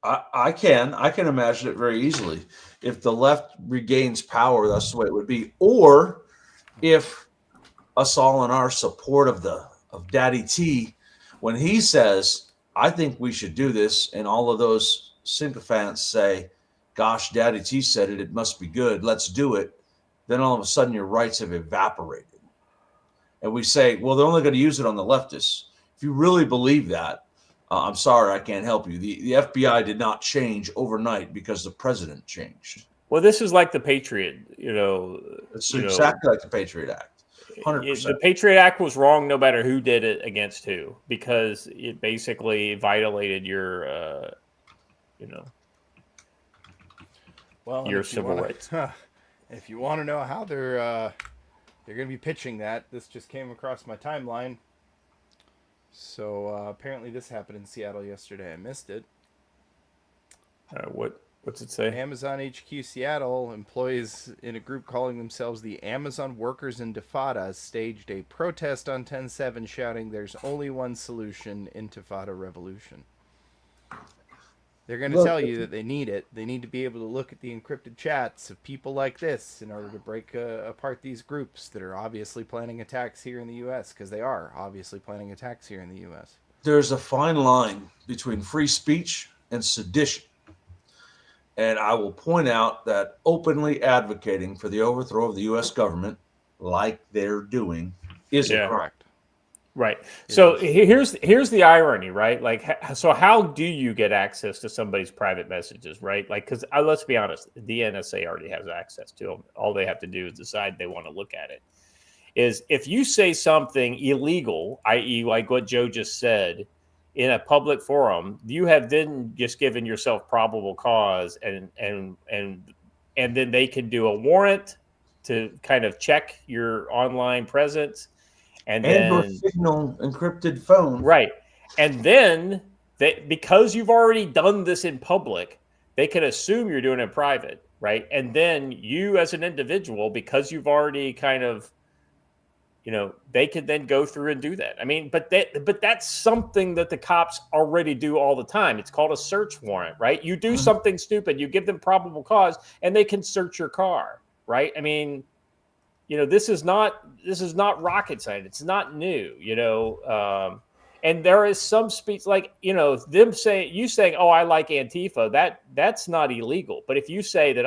B: I can imagine it very easily. If the left regains power, that's the way it would be. Or if us all in our support of Daddy T, when he says, I think we should do this, and all of those sycophants say, gosh, Daddy T said it must be good, let's do it. Then all of a sudden your rights have evaporated. And we say, well, they're only going to use it on the leftists. If you really believe that, I'm sorry, I can't help you. The FBI did not change overnight because the president changed.
A: Well, this is like the Patriot,
B: It's exactly like the Patriot Act. 100%.
A: The Patriot Act was wrong no matter who did it against who, because it basically violated your, your civil rights.
C: If you want to know how they're going to be pitching that, this just came across my timeline. So apparently this happened in Seattle yesterday. I missed it.
A: What's it say?
C: Amazon HQ Seattle employees in a group calling themselves the Amazon Workers Intifada staged a protest on 10/7 shouting, "There's only one solution, Intifada revolution." They're going to tell you that they need it. They need to be able to look at the encrypted chats of people like this in order to break apart these groups that are obviously planning attacks here in the U.S., because they are obviously planning attacks here in the U.S.
B: There's a fine line between free speech and sedition. And I will point out that openly advocating for the overthrow of the U.S. government, like they're doing, is a crime.
A: Right. So here's the irony, right? Like, so how do you get access to somebody's private messages, right? Like, because let's be honest, the NSA already has access to them. All they have to do is decide they want to look at it. Is if you say something illegal, i.e., like what Joe just said, in a public forum, you have then just given yourself probable cause, and then they can do a warrant to kind of check your online presence. And then
B: your Signal encrypted phone.
A: Right. And then because you've already done this in public, they can assume you're doing it in private, right? And then you as an individual, because you've already kind of, they could then go through and do that. I mean, but that's something that the cops already do all the time. It's called a search warrant, right? You do something stupid, you give them probable cause, and they can search your car, right? I mean, this is not rocket science. It's not new, and there is some speech like, them saying, oh, I like Antifa, that's not illegal. But if you say that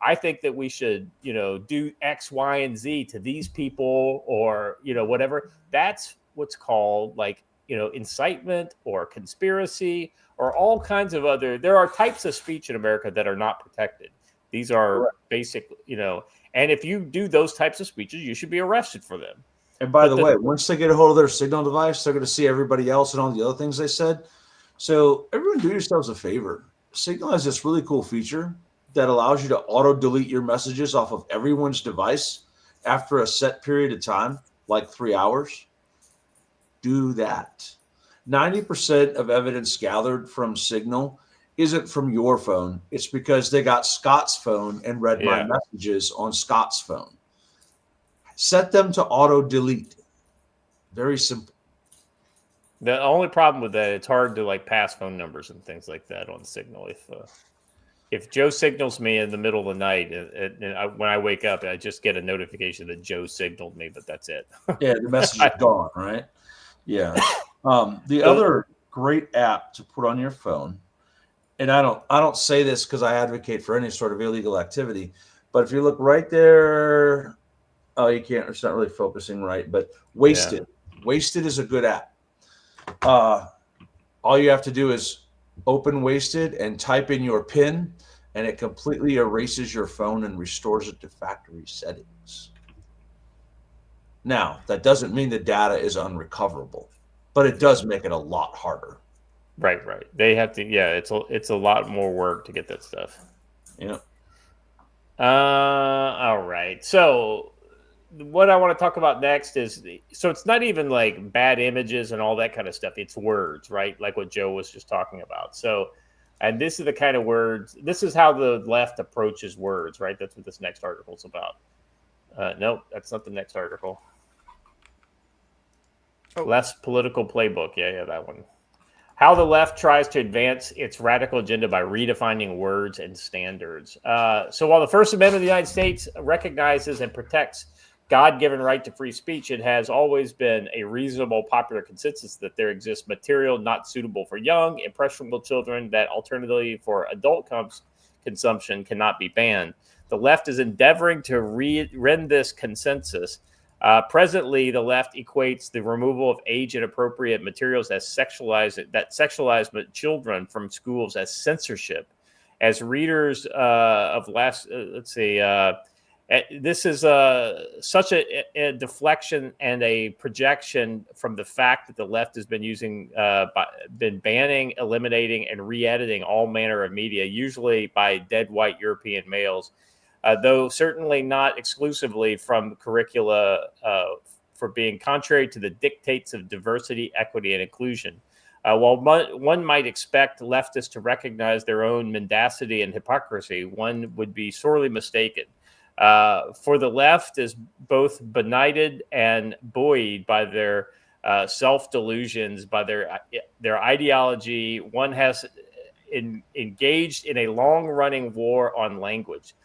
A: I think that we should, do X, Y, and Z to these people, or, whatever, that's what's called incitement or conspiracy or all kinds of there are types of speech in America that are not protected. These are basic, and if you do those types of speeches, you should be arrested for them.
B: And by the way, once they get a hold of their Signal device, they're going to see everybody else and all the other things they said. So everyone do yourselves a favor. Signal has this really cool feature that allows you to auto-delete your messages off of everyone's device after a set period of time, like 3 hours. Do that. 90% of evidence gathered from Signal isn't from your phone. It's because they got Scott's phone and read my messages on Scott's phone. Set them to auto delete. Very simple.
A: The only problem with that, it's hard to pass phone numbers and things like that on Signal. If Joe signals me in the middle of the night, when I wake up, I just get a notification that Joe signaled me, but that's it.
B: Yeah, the message is gone, right? Yeah. The other great app to put on your phone, and I don't say this because I advocate for any sort of illegal activity, but if you look right there, oh, you can't. It's not really focusing right, but Wasted. Yeah. Wasted is a good app. All you have to do is open Wasted and type in your PIN, and it completely erases your phone and restores it to factory settings. Now, that doesn't mean the data is unrecoverable, but it does make it a lot harder.
A: Right. They have to. Yeah, it's a lot more work to get that stuff.
B: Yeah.
A: All right. So, what I want to talk about next is, so it's not even like bad images and all that kind of stuff. It's words, right? Like what Joe was just talking about. So, and this is the kind of words. This is how the left approaches words, right? That's what this next article is about. Nope, that's not the next article. Less political playbook. Yeah, that one. How the left tries to advance its radical agenda by redefining words and standards. So while the First Amendment of the United States recognizes and protects God-given right to free speech, it has always been a reasonable popular consensus that there exists material not suitable for young, impressionable children that alternatively for adult consumption cannot be banned. The left is endeavoring to rend this consensus. Presently, the left equates the removal of age-inappropriate materials as sexualize children from schools as censorship. As readers of this is such a deflection and a projection from the fact that the left has been banning, eliminating, and re-editing all manner of media, usually by dead white European males. Though certainly not exclusively from curricula for being contrary to the dictates of diversity, equity, and inclusion. While one might expect leftists to recognize their own mendacity and hypocrisy, one would be sorely mistaken. For the left is both benighted and buoyed by their self-delusions, by their ideology. One has engaged in a long-running war on language.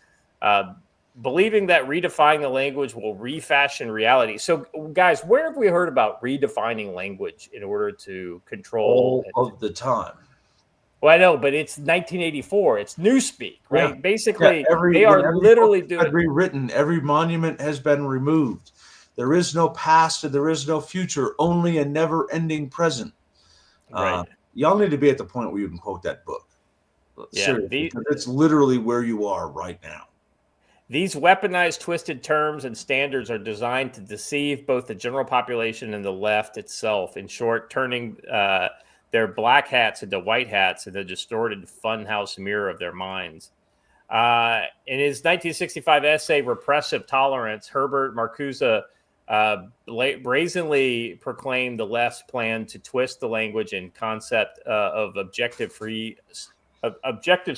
A: Believing that redefining the language will refashion reality. So, guys, where have we heard about redefining language in order to control?
B: All of the time.
A: Well, I know, but it's 1984. It's Newspeak, right?
B: Yeah.
A: Basically, they are literally doing
B: rewritten. Every monument has been removed. There is no past and there is no future, only a never-ending present.
A: Right.
B: Y'all need to be at the point where you can quote that book.
A: Yeah,
B: seriously, because it's literally where you are right now.
A: These weaponized, twisted terms and standards are designed to deceive both the general population and the left itself. In short, turning their black hats into white hats in the distorted funhouse mirror of their minds. In his 1965 essay, Repressive Tolerance, Herbert Marcuse brazenly proclaimed the left's plan to twist the language and concept of objective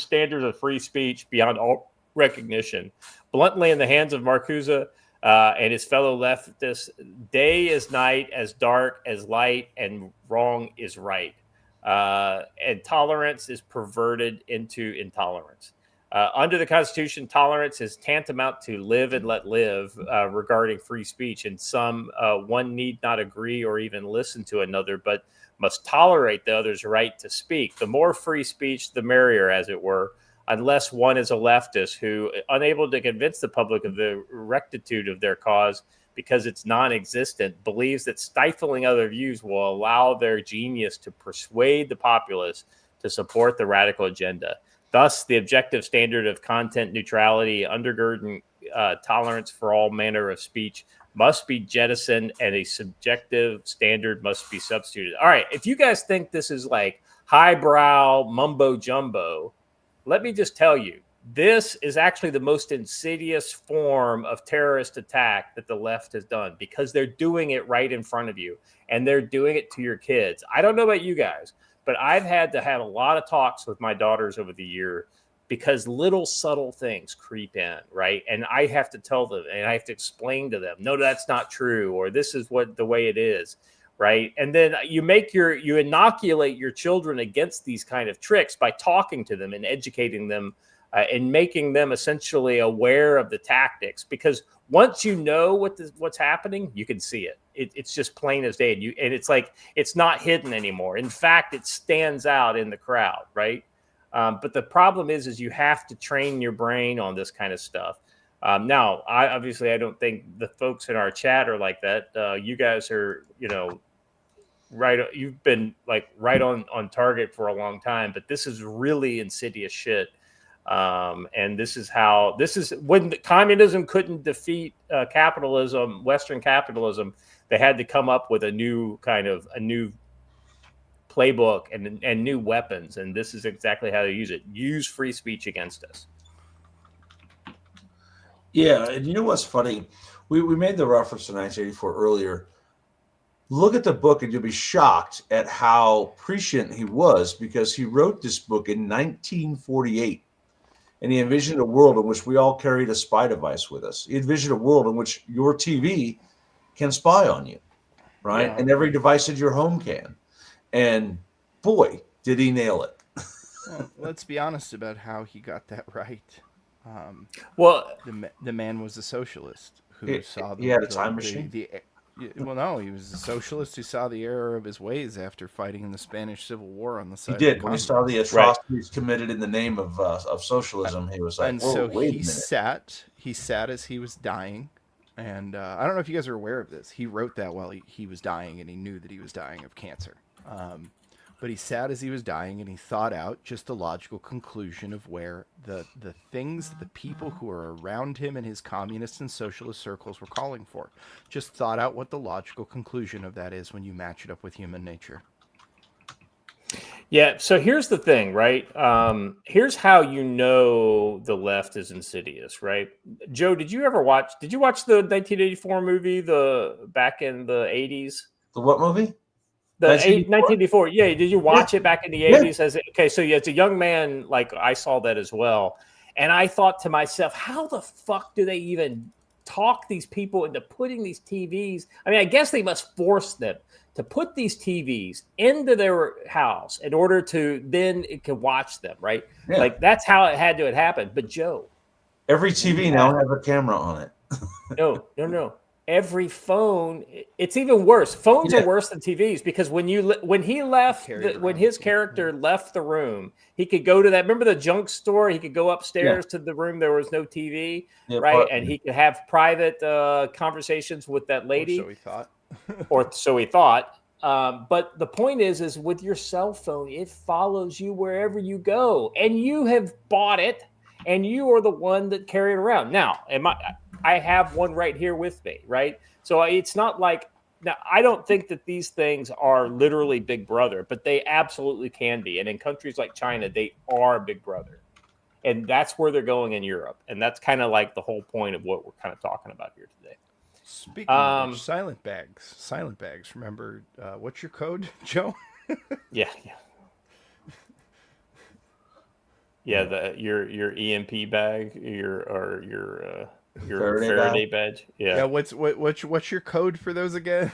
A: standards of free speech beyond all recognition. Bluntly, in the hands of Marcuse and his fellow leftists, day is night, as dark as light, and wrong is right. And tolerance is perverted into intolerance. Under the Constitution, tolerance is tantamount to live and let live regarding free speech. And one need not agree or even listen to another, but must tolerate the other's right to speak. The more free speech, the merrier, as it were, unless one is a leftist who, unable to convince the public of the rectitude of their cause because it's non-existent, believes that stifling other views will allow their genius to persuade the populace to support the radical agenda. Thus, the objective standard of content neutrality, undergirding tolerance for all manner of speech, must be jettisoned, and a subjective standard must be substituted. All right, if you guys think this is like highbrow mumbo jumbo, let me just tell you, this is actually the most insidious form of terrorist attack that the left has done, because they're doing it right in front of you, and they're doing it to your kids. I don't know about you guys, but I've had to have a lot of talks with my daughters over the year because little subtle things creep in, right? And I have to tell them, and I have to explain to them, no, that's not true, or this is the way it is, right? And then you inoculate your children against these kind of tricks by talking to them and educating them and making them essentially aware of the tactics. Because once you know what's happening, you can see it. It's just plain as day, and it's like it's not hidden anymore. In fact, it stands out in the crowd, right? But the problem is you have to train your brain on this kind of stuff. Now, I don't think the folks in our chat are like that. You guys are, right. You've been like right on target for a long time, but this is really insidious shit. And this is when communism couldn't defeat capitalism, Western capitalism. They had to come up with a new playbook and new weapons. And this is exactly how to use it. Use free speech against us.
B: Yeah, and you know what's funny? We made the reference to 1984 earlier. Look at the book and you'll be shocked at how prescient he was, because he wrote this book in 1948. And he envisioned a world in which we all carried a spy device with us. He envisioned a world in which your TV can spy on you, right?
C: Yeah.
B: And every device in your home can. And boy, did he nail it.
C: Well, let's be honest about how he got that right. The man was a socialist who saw
B: he had a time machine.
C: Well, no, he was a socialist who saw the error of his ways after fighting in the Spanish Civil War on the side.
B: He did. When he saw the atrocities committed in the name of socialism, he was like,
C: and
B: whoa,
C: so
B: wait
C: he
B: a minute.
C: He sat as he was dying, and I don't know if you guys are aware of this. He wrote that while he was dying, and he knew that he was dying of cancer. But he sat as he was dying, and he thought out just the logical conclusion of where the things that the people who are around him in his communist and socialist circles were calling for. Just thought out what the logical conclusion of that is when you match it up with human nature.
A: Yeah, so here's the thing, right? Here's how you know the left is insidious, right? Joe, did you watch the 1984 movie, back in the 80s?
B: The what movie?
A: The 1984. Yeah, did you watch it back in the 80s? Okay, so as a young man, like I saw that as well. And I thought to myself, how the fuck do they even talk these people into putting these TVs? I mean, I guess they must force them to put these TVs into their house in order to then it can watch them, right? Yeah. Like that's how it had to happen. But Joe,
B: every TV now has a camera on it.
A: No. Every phone, it's even worse. Phones are worse than TVs, because when his character left the room, he could go to that. Remember the junk store? He could go upstairs to the room. There was no TV, right? And he could have private conversations with that lady.
C: Or so he thought.
A: But the point is with your cell phone, it follows you wherever you go, and you have bought it, and you are the one that carry it around. Now, I have one right here with me, right? So it's not like, now I don't think that these things are literally Big Brother, but they absolutely can be. And in countries like China, they are Big Brother. And that's where they're going in Europe. And that's kind of like the whole point of what we're kind of talking about here today.
C: Speaking of which, silent bags. Remember, what's your code, Joe?
A: Yeah. Your EMP bag, your Faraday badge. Yeah.
C: What's your code for those again?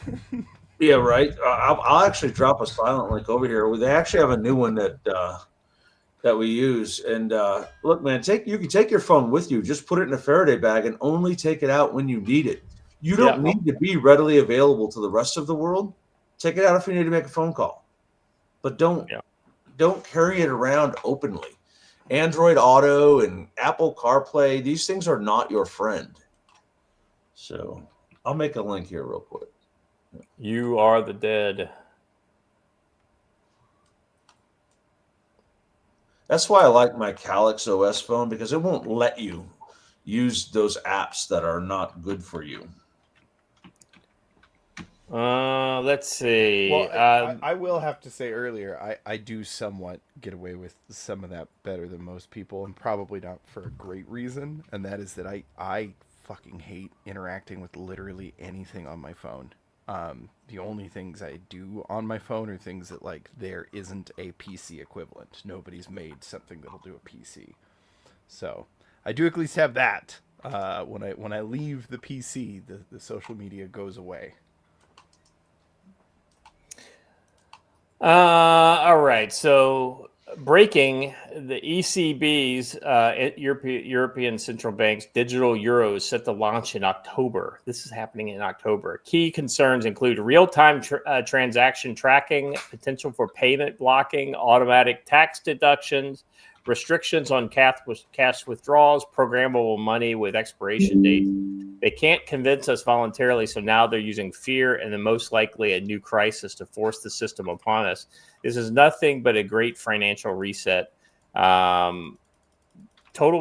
B: Yeah, right. I'll actually drop a silent link over here. They actually have a new one that we use. And look, man, you can take your phone with you. Just put it in a Faraday bag and only take it out when you need it. You don't need to be readily available to the rest of the world. Take it out if you need to make a phone call, but don't carry it around openly. Android Auto and Apple CarPlay, these things are not your friend. So I'll make a link here real quick.
A: You are the dead.
B: That's why I like my Calyx OS phone, because it won't let you use those apps that are not good for you.
A: Let's see.
C: Well, I will have to say earlier, I do somewhat get away with some of that better than most people, and probably not for a great reason, and that is that I fucking hate interacting with literally anything on my phone. The only things I do on my phone are things that, like, there isn't a PC equivalent. Nobody's made something that'll do a PC. So I do at least have that. When I leave the PC, the social media goes away.
A: All right. So breaking, the ECB's European Central Bank's digital euro is set to launch in October. This is happening in October. Key concerns include real-time transaction tracking, potential for payment blocking, automatic tax deductions, restrictions on cash withdrawals, programmable money with expiration dates. They can't convince us voluntarily, so now they're using fear and then most likely a new crisis to force the system upon us. This is nothing but a great financial reset. Total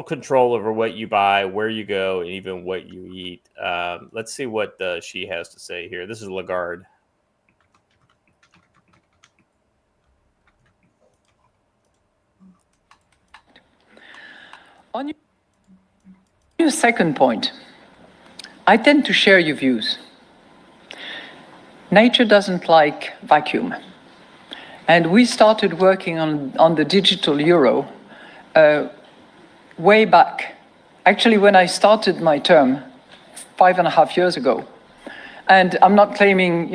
A: control over what you buy, where you go, and even what you eat. Let's see what she has to say here. This is Lagarde.
K: On your second point, I tend to share your views. Nature doesn't like vacuum. And we started working on the digital euro way back. Actually, when I started my term 5.5 years ago. And I'm not claiming,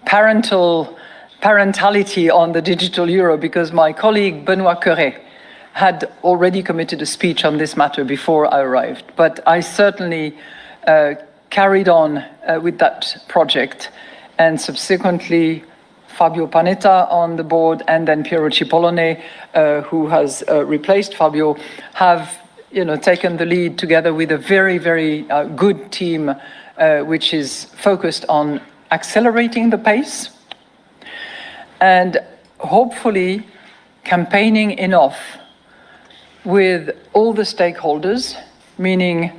K: parentality on the digital euro because my colleague Benoît Cœuré had already committed a speech on this matter before I arrived. But I certainly carried on with that project, and subsequently Fabio Panetta on the board and then Piero Cipollone, who has replaced Fabio, have taken the lead together with a very, very good team which is focused on accelerating the pace and hopefully campaigning enough with all the stakeholders, meaning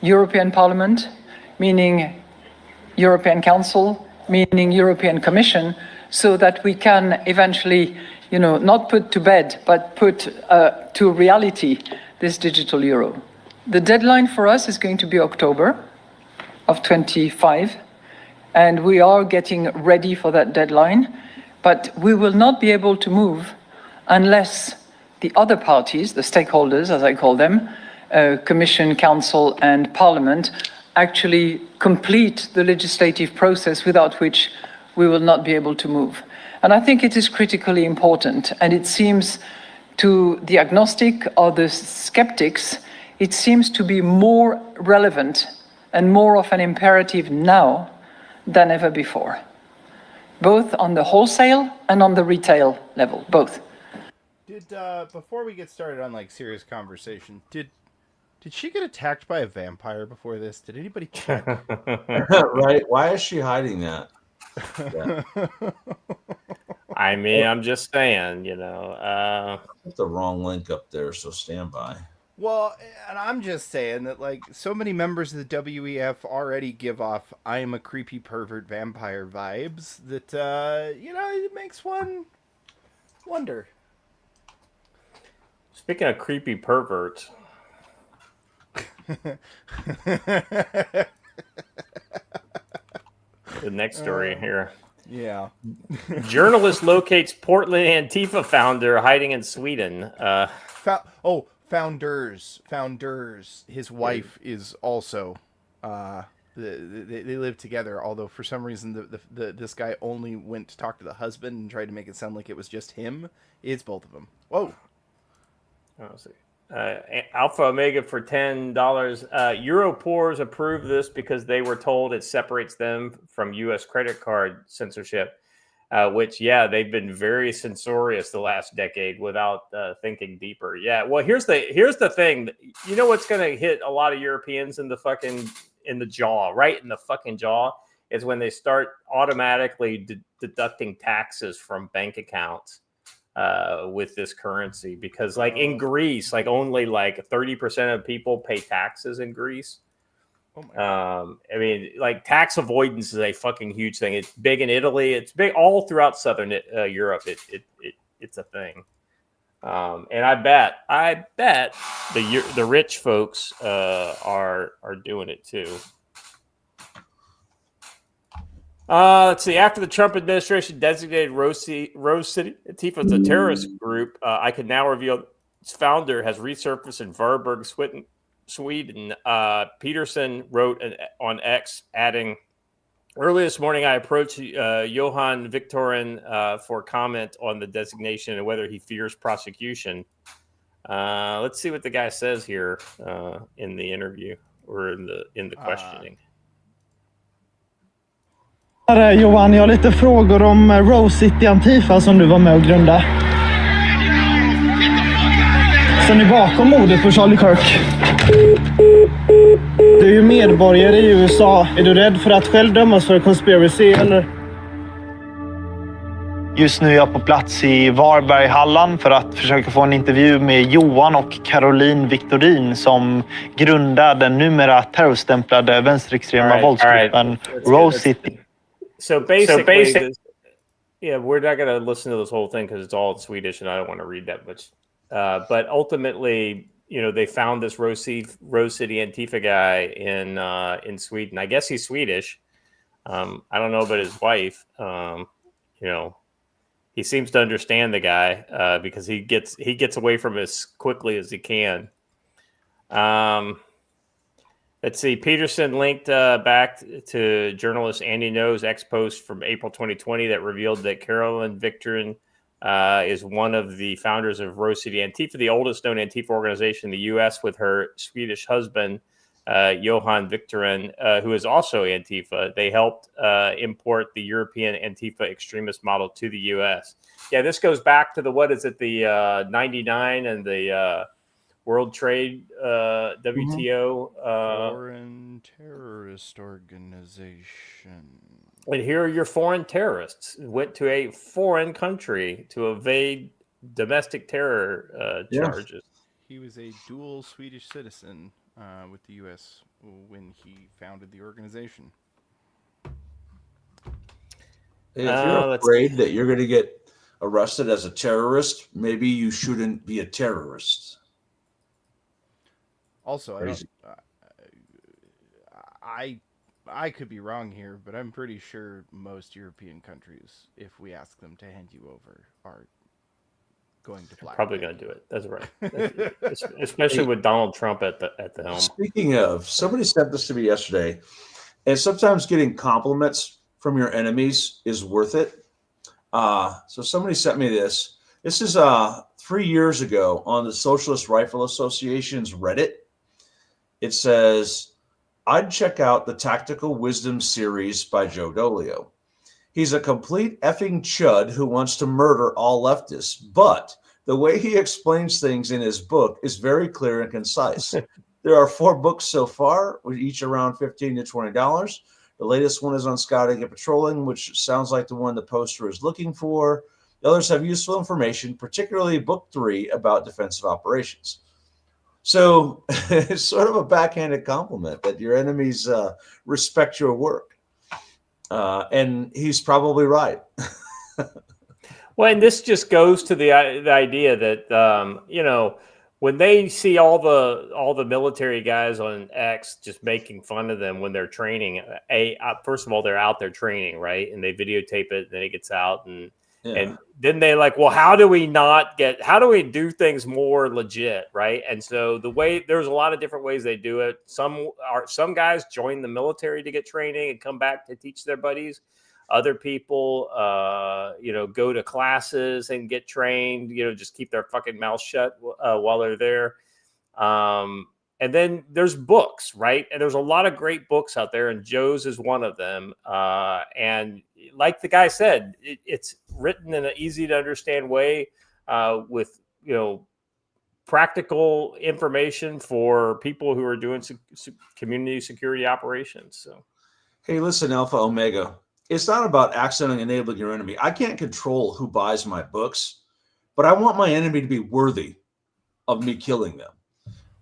K: European Parliament, meaning European Council, meaning European Commission, so that we can eventually, not put to bed, but put to reality this digital euro. The deadline for us is going to be October of 25, and we are getting ready for that deadline, but we will not be able to move unless the other parties, the stakeholders, as I call them, Commission, Council, and Parliament, actually complete the legislative process, without which we will not be able to move. And I think it is critically important, and it seems to the agnostic or the skeptics, it seems to be more relevant and more of an imperative now than ever before, both on the wholesale and on the retail level, both.
C: Before we get started on serious conversation, did she get attacked by a vampire before this? Did anybody check?
B: Right? Why is she hiding that? Yeah.
A: I mean, I'm just saying,
B: Put the wrong link up there, so stand by.
C: Well, and I'm just saying that so many members of the WEF already give off "I am a creepy pervert vampire" vibes that it makes one wonder.
A: Speaking of creepy perverts. The next story here.
C: Yeah.
A: Journalist locates Portland Antifa founder hiding in Sweden.
C: Founders. His wife is also. They live together. Although for some reason this guy only went to talk to the husband and tried to make it sound like it was just him. It's both of them. Whoa.
A: Let's see. Alpha Omega for $10. Europors approved this because they were told it separates them from U.S. credit card censorship, which, they've been very censorious the last decade without thinking deeper. Yeah, well, here's the thing. You know what's going to hit a lot of Europeans in the jaw, right in the fucking jaw, is when they start automatically deducting taxes from bank accounts. With this currency, because in Greece, only 30% of people pay taxes in Greece.
C: Oh my God.
A: I mean, tax avoidance is a fucking huge thing. It's big in Italy. It's big all throughout Southern Europe. It's a thing. And I bet the rich folks are doing it too. Let's see. After the Trump administration designated Rose City Antifa as a terrorist group, I can now reveal its founder has resurfaced in Varberg, Sweden. Peterson wrote on X, adding, Early this morning, I approached Johan Victorin for comment on the designation and whether he fears prosecution. Let's see what the guy says here in the interview or in the questioning.
L: Johan, jag har lite frågor om Rose City Antifa som du var med och grundade. Så ni bakom mordet på Charlie Kirk? Du är ju medborgare i USA. Är du rädd för att själv dömas för conspiracy eller?
M: Just nu är jag på plats i Varberg, Halland för att försöka få en intervju med Johan och Caroline Victorin som grundar den numera terrorstämplade vänsterextrema våldsgruppen Rose City.
A: So basically, yeah, we're not going to listen to this whole thing because it's all in Swedish and I don't want to read that much. But ultimately, you know, they found this Rose City Antifa guy in Sweden. I guess he's Swedish. I don't know about his wife. You know, he seems to understand the guy because he gets away from it as quickly as he can. Let's see. Peterson linked back to journalist Andy No's ex-post from April 2020 that revealed that Caroline Victorin is one of the founders of Rose City Antifa, the oldest known Antifa organization in the U.S., with her Swedish husband, Johan Victorin, who is also Antifa. They helped import the European Antifa extremist model to the U.S. Yeah, this goes back to the 99 and the World Trade, WTO.
C: Foreign terrorist organization.
A: And here are your foreign terrorists went to a foreign country to evade domestic terror charges.
C: He was a dual Swedish citizen with the U.S. when he founded the organization.
B: If you're afraid that you're going to get arrested as a terrorist, maybe you shouldn't be a terrorist.
C: Also, I could be wrong here, but I'm pretty sure most European countries, if we ask them to hand you over, are going to flag.
A: Probably going to do it. That's right. Especially with Donald Trump at the helm.
B: Speaking of, somebody sent this to me yesterday, and sometimes getting compliments from your enemies is worth it. So somebody sent me this. This is 3 years ago on the Socialist Rifle Association's Reddit. It says, I'd check out the Tactical Wisdom series by Joe Dolio. He's a complete effing chud who wants to murder all leftists, but the way he explains things in his book is very clear and concise. There are 4 books so far, with each around $15 to $20. The latest one is on scouting and patrolling, which sounds like the one the poster is looking for. The others have useful information, particularly book 3 about defensive operations. So it's sort of a backhanded compliment that your enemies respect your work. And he's probably right.
A: Well, and this just goes to the idea that, you know, when they see all the military guys on X just making fun of them when they're training, first of all, they're out there training, right? And they videotape it, then it gets out, and then they like, well, how do we do things more legit, right? And so there's a lot of different ways they do it. Some guys join the military to get training and come back to teach their buddies. Other people, go to classes and get trained, just keep their fucking mouth shut while they're there. And then there's books, right? And there's a lot of great books out there, and Joe's is one of them. And like the guy said, it's written in an easy to understand way with, practical information for people who are doing community security operations. So,
B: hey, listen, Alpha Omega. It's not about accidentally enabling your enemy. I can't control who buys my books, but I want my enemy to be worthy of me killing them.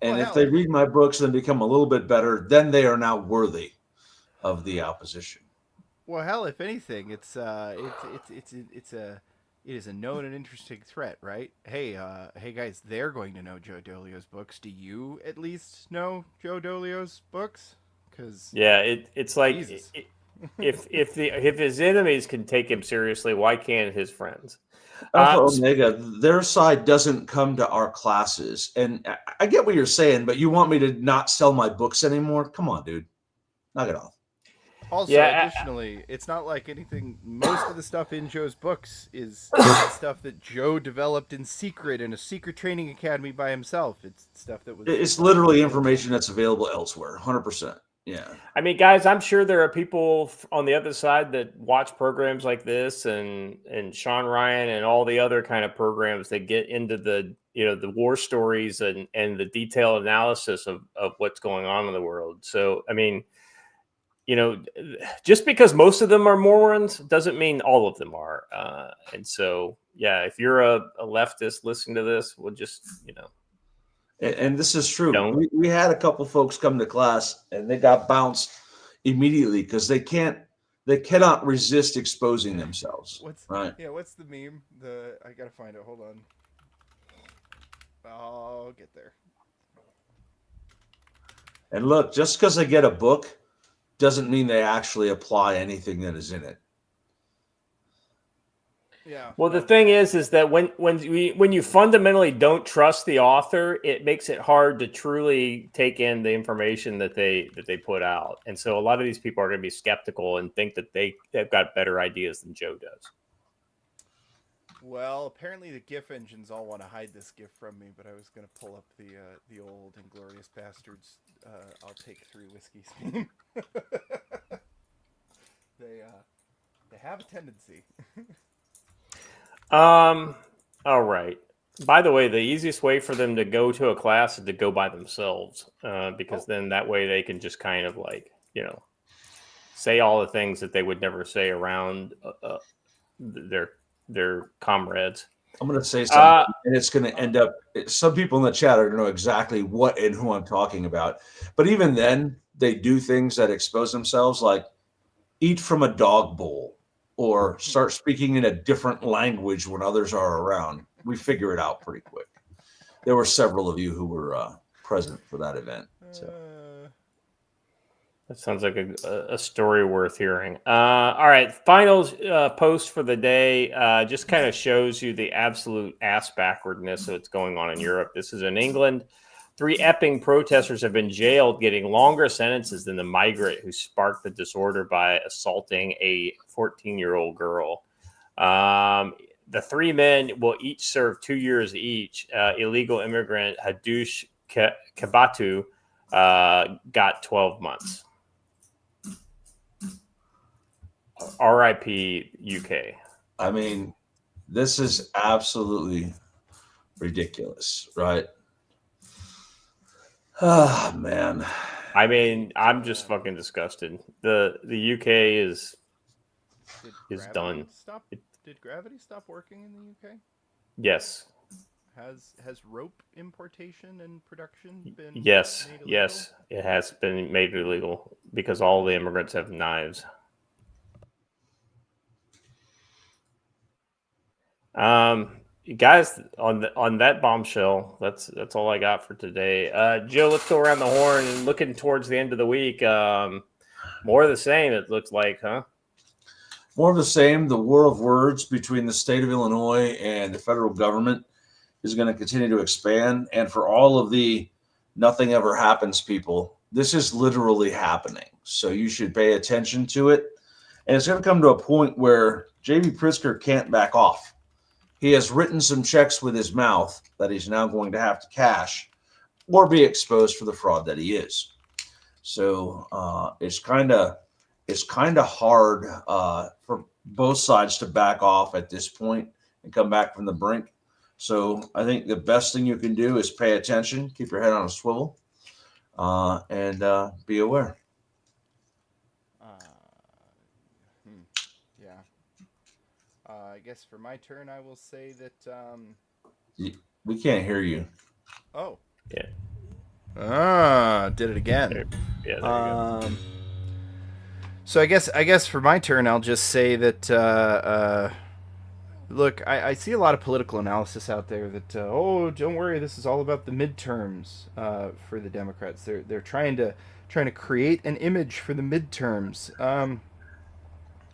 B: And if they read my books and become a little bit better, then they are now worthy of the opposition.
C: Well, hell, if anything, it is a known and interesting threat, right? Hey guys, they're going to know Joe Dolio's books. Do you at least know Joe Dolio's books? Because
A: it's like if his enemies can take him seriously, why can't his friends?
B: Alpha Omega, their side doesn't come to our classes. And I get what you're saying, but you want me to not sell my books anymore? Come on, dude. Knock it off.
C: Also,
A: Yeah,
C: additionally, it's not like anything. Most of the stuff in Joe's books is stuff that Joe developed in secret in a secret training academy by himself. It's stuff that was.
B: It's literally information that's available elsewhere. 100%. Yeah.
A: I mean, guys, I'm sure there are people on the other side that watch programs like this and Sean Ryan and all the other kind of programs that get into the the war stories and the detailed analysis of what's going on in the world. So, I mean, just because most of them are morons doesn't mean all of them are. And so, yeah, if you're a leftist listening to this, we'll just
B: And this is true.
A: Don't.
B: We had a couple folks come to class and they got bounced immediately because they cannot resist exposing themselves.
C: What's the meme? I gotta find it. Hold on. I'll get there.
B: And look, just because they get a book doesn't mean they actually apply anything that is in it.
C: Yeah.
A: Well, the thing is that when you fundamentally don't trust the author, it makes it hard to truly take in the information that they put out. And so a lot of these people are going to be skeptical and think that they've got better ideas than Joe does.
C: Well, apparently the GIF engines all want to hide this GIF from me, but I was going to pull up the old Inglorious Bastards. I'll take 3 whiskeys meme. They have a tendency.
A: All right. By the way, the easiest way for them to go to a class is to go by themselves, because then that way they can just kind of say all the things that they would never say around their comrades.
B: I'm going to say something, and it's going to end up. Some people in the chat are going to know exactly what and who I'm talking about. But even then, they do things that expose themselves, like eat from a dog bowl or start speaking in a different language when others are around. We figure it out pretty quick. There were several of you who were present for that event. So.
A: That sounds like a story worth hearing. All right, final post for the day just kind of shows you the absolute ass backwardness of what's going on in Europe. This is in England. 3 Epping protesters have been jailed, getting longer sentences than the migrant who sparked the disorder by assaulting a 14-year-old girl. The 3 men will each serve 2 years each. Illegal immigrant Hadush Kabatu got 12 months. RIP UK.
B: I mean, this is absolutely ridiculous, right? Ah, man.
A: I mean, I'm just fucking disgusted. The UK is done.
C: Did gravity stop working in the UK?
A: Yes.
C: Has rope importation and production been
A: Yes,
C: made illegal?
A: yes, it has been made illegal because all the immigrants have knives. Guys, on that bombshell, that's all I got for today. Joe, let's go around the horn and looking towards the end of the week. More of the same, it looks like, huh?
B: More of the same. The war of words between the state of Illinois and the federal government is going to continue to expand. And for all of the nothing ever happens people, this is literally happening. So you should pay attention to it. And it's going to come to a point where J.B. Pritzker can't back off. He has written some checks with his mouth that he's now going to have to cash or be exposed for the fraud that he is. So it's kind of hard for both sides to back off at this point and come back from the brink. So I think the best thing you can do is pay attention, keep your head on a swivel, and be aware.
C: I guess for my turn, I will say that
B: We can't hear you.
C: Oh.
A: Yeah.
C: Did it again.
A: Yeah, there you go.
C: So I guess for my turn, I'll just say that look, I see a lot of political analysis out there that don't worry, this is all about the midterms for the Democrats. They're trying to create an image for the midterms.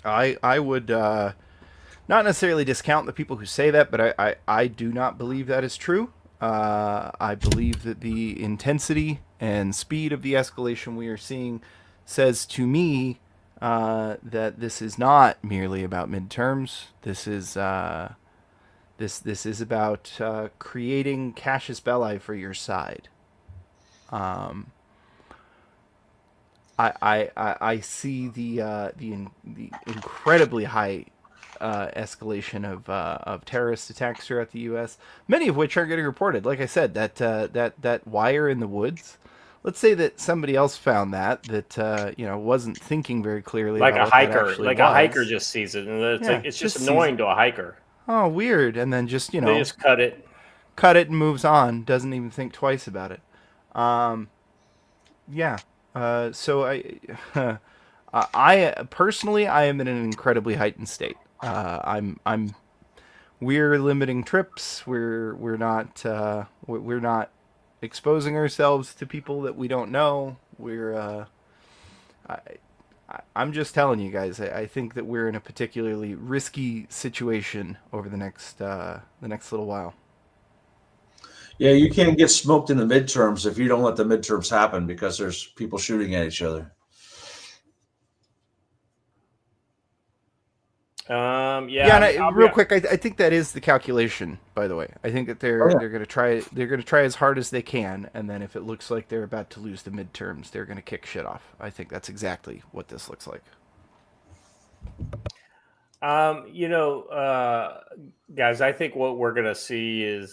C: I would not necessarily discount the people who say that, but I do not believe that is true. I believe that the intensity and speed of the escalation we are seeing says to me that this is not merely about midterms. This is this is about creating casus belli for your side. I see the incredibly high escalation of terrorist attacks throughout the U.S., many of which aren't getting reported. Like I said, that wire in the woods. Let's say that somebody else found that wasn't thinking very clearly.
A: Like
C: about
A: a
C: what that
A: hiker,
C: actually
A: like
C: was.
A: a hiker just sees it, and it's just
C: just
A: annoying
C: sees
A: to a hiker.
C: Oh, weird, and then just
A: They just cut it.
C: and moves on. Doesn't even think twice about it. Yeah. So I personally, I am in an incredibly heightened state. We're limiting trips. We're not exposing ourselves to people that we don't know. I'm just telling you guys. I think that we're in a particularly risky situation over the next little while.
B: Yeah, you can't get smoked in the midterms if you don't let the midterms happen because there's people shooting at each other.
C: Real quick, I think that is the calculation. By the way, I think that they're going to try as hard as they can, and then if it looks like they're about to lose the midterms, they're going to kick shit off. I think that's exactly what this looks like.
A: Guys, I think what we're going to see is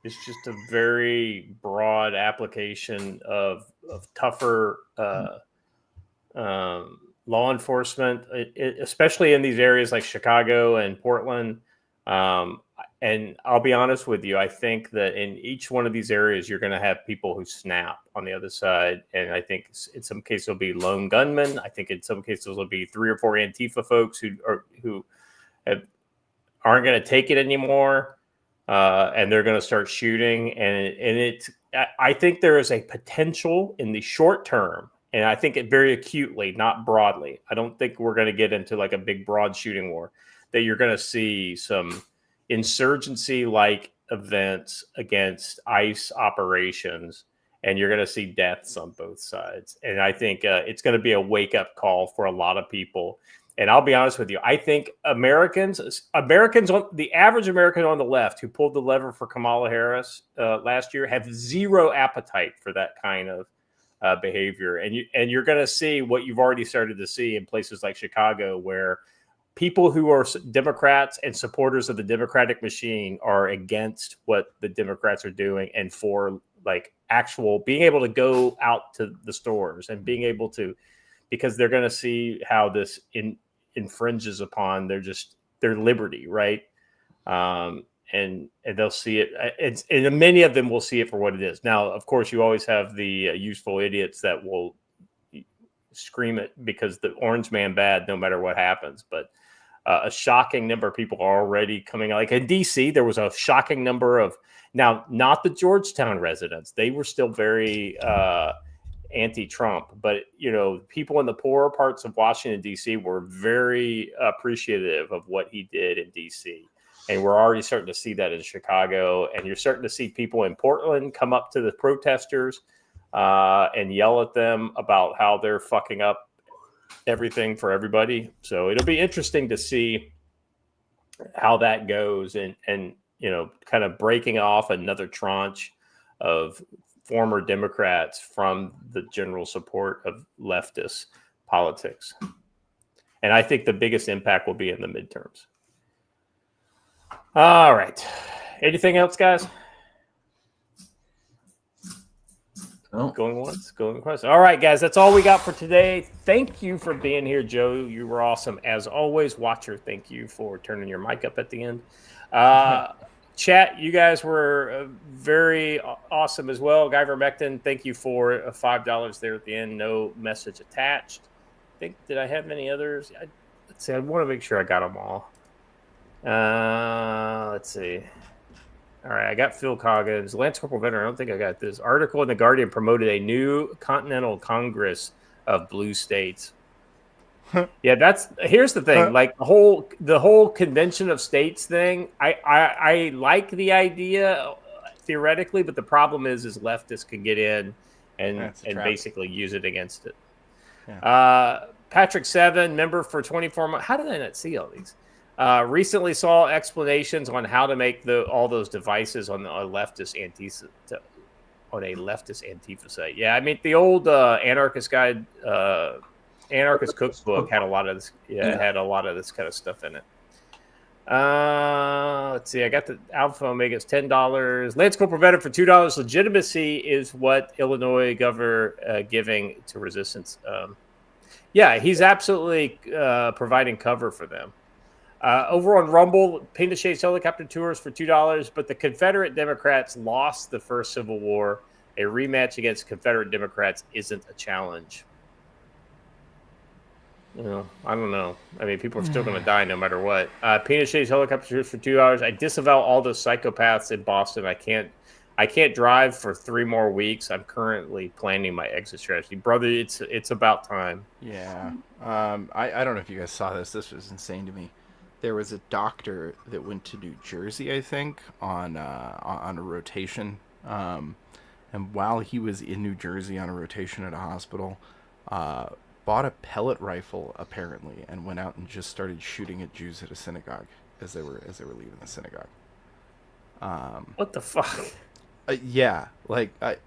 A: just a very broad application of tougher law enforcement, especially in these areas like Chicago and Portland. And I'll be honest with you, I think that in each one of these areas, you're going to have people who snap on the other side. And I think in some cases it'll be lone gunmen. I think in some cases it'll be 3 or 4 Antifa folks who aren't going to take it anymore. And they're going to start shooting. I think there is a potential in the short term, and I think it very acutely, not broadly. I don't think we're going to get into like a big broad shooting war, that you're going to see some insurgency-like events against ICE operations, and you're going to see deaths on both sides. And I think it's going to be a wake-up call for a lot of people. And I'll be honest with you, I think Americans, the average American on the left who pulled the lever for Kamala Harris last year have zero appetite for that kind of behavior. And you're going to see what you've already started to see in places like Chicago, where people who are Democrats and supporters of the Democratic machine are against what the Democrats are doing, and for like actual being able to go out to the stores and being able to, because they're going to see how this infringes upon their liberty, right? And they'll see it. And many of them will see it for what it is. Now, of course, you always have the useful idiots that will scream it because the orange man bad no matter what happens. But a shocking number of people are already coming out. Like in D.C., there was a shocking number of, now, not the Georgetown residents. They were still very anti-Trump, but people in the poorer parts of Washington, D.C. were very appreciative of what he did in D.C. And we're already starting to see that in Chicago. And you're starting to see people in Portland come up to the protesters and yell at them about how they're fucking up everything for everybody. So it'll be interesting to see how that goes, and kind of breaking off another tranche of former Democrats from the general support of leftist politics. And I think the biggest impact will be in the midterms. All right. Anything else, guys?
B: No.
A: Going once, going twice. All right, guys, that's all we got for today. Thank you for being here, Joe. You were awesome as always. Watcher, thank you for turning your mic up at the end. Chat, you guys were very awesome as well. Guy Vermectin, thank you for $5 there at the end. No message attached. Did I have any others? Let's see. I want to make sure I got them all. Let's see. All right, I got Phil Coggins. Lance Corporal Veteran, I don't think I got this. Article in The Guardian promoted a new Continental Congress of blue states. Yeah, here's the thing. Like the whole convention of states thing, I like the idea theoretically, but the problem is leftists can get in and basically use it against it. Yeah. Patrick 7, member for 24 months. How did I not see all these? Recently saw explanations on how to make all those devices on a leftist Antifa site. Yeah, I mean the old anarchist guide, anarchist cookbook had a lot of this. Yeah, had a lot of this kind of stuff in it. Let's see. I got the Alpha Omega. It's $10. Lance Corporal veteran for $2. Legitimacy is what Illinois governor giving to resistance. Yeah, he's absolutely providing cover for them. Over on Rumble, Painted Shades helicopter tours for $2, but the Confederate Democrats lost the first Civil War. A rematch against Confederate Democrats isn't a challenge. I don't know. I mean, people are still going to die no matter what. Painted Shades helicopter tours for $2. I disavow all those psychopaths in Boston. I can't drive for 3 more weeks. I'm currently planning my exit strategy. Brother, it's about time.
C: Yeah. I don't know if you guys saw this. This was insane to me. There was a doctor that went to New Jersey, I think, on a rotation. And while he was in New Jersey on a rotation at a hospital, bought a pellet rifle apparently and went out and just started shooting at Jews at a synagogue as they were leaving the synagogue.
A: What the fuck?
C: Yeah, like there's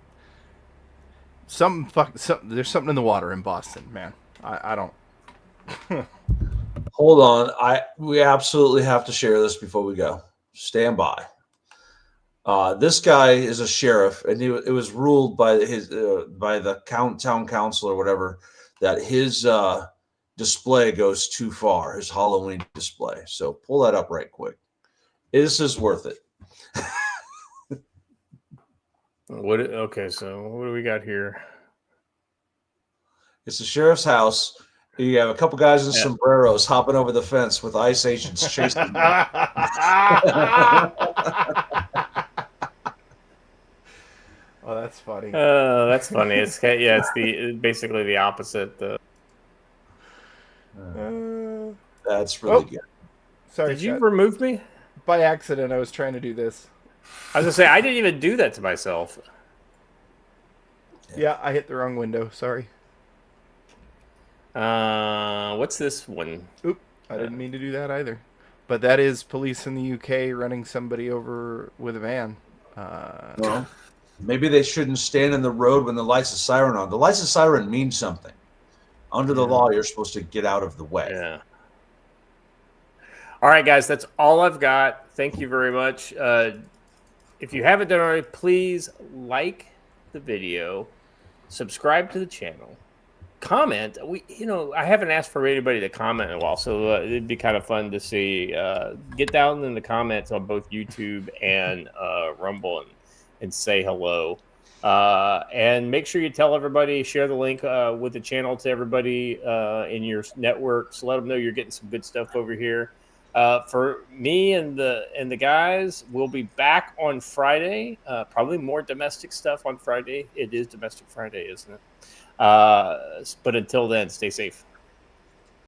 C: something in the water in Boston, man. I don't.
B: Hold on. We absolutely have to share this before we go. Stand by. This guy is a sheriff, and it was ruled by the town council or whatever that his display goes too far, his Halloween display. So pull that up right quick. This is worth it.
A: Okay, so what do we got here?
B: It's the sheriff's house. You have a couple guys in sombreros hopping over the fence with ICE agents chasing them.
C: Oh, that's funny.
A: That's funny. It's basically the opposite.
B: That's really good.
C: Sorry,
A: did you remove me
C: by accident? I was trying to do this.
A: I was gonna say I didn't even do that to myself.
C: Yeah, I hit the wrong window. Sorry.
A: What's this one?
C: Oop, I didn't mean to do that either. But that is police in the UK running somebody over with a van.
B: Well, maybe they shouldn't stand in the road when the lights of siren on. The lights of siren mean something. Under the law, you're supposed to get out of the way.
A: Yeah. All right, guys, that's all I've got. Thank you very much. If you haven't done already, please like the video, subscribe to the channel, comment. I haven't asked for anybody to comment in a while, so it'd be kind of fun to see. Get down in the comments on both YouTube and Rumble and say hello. And make sure you tell everybody, share the link with the channel to everybody in your networks. Let them know you're getting some good stuff over here. For me and the guys, we'll be back on Friday. Probably more domestic stuff on Friday. It is Domestic Friday, isn't it? But until then, stay safe.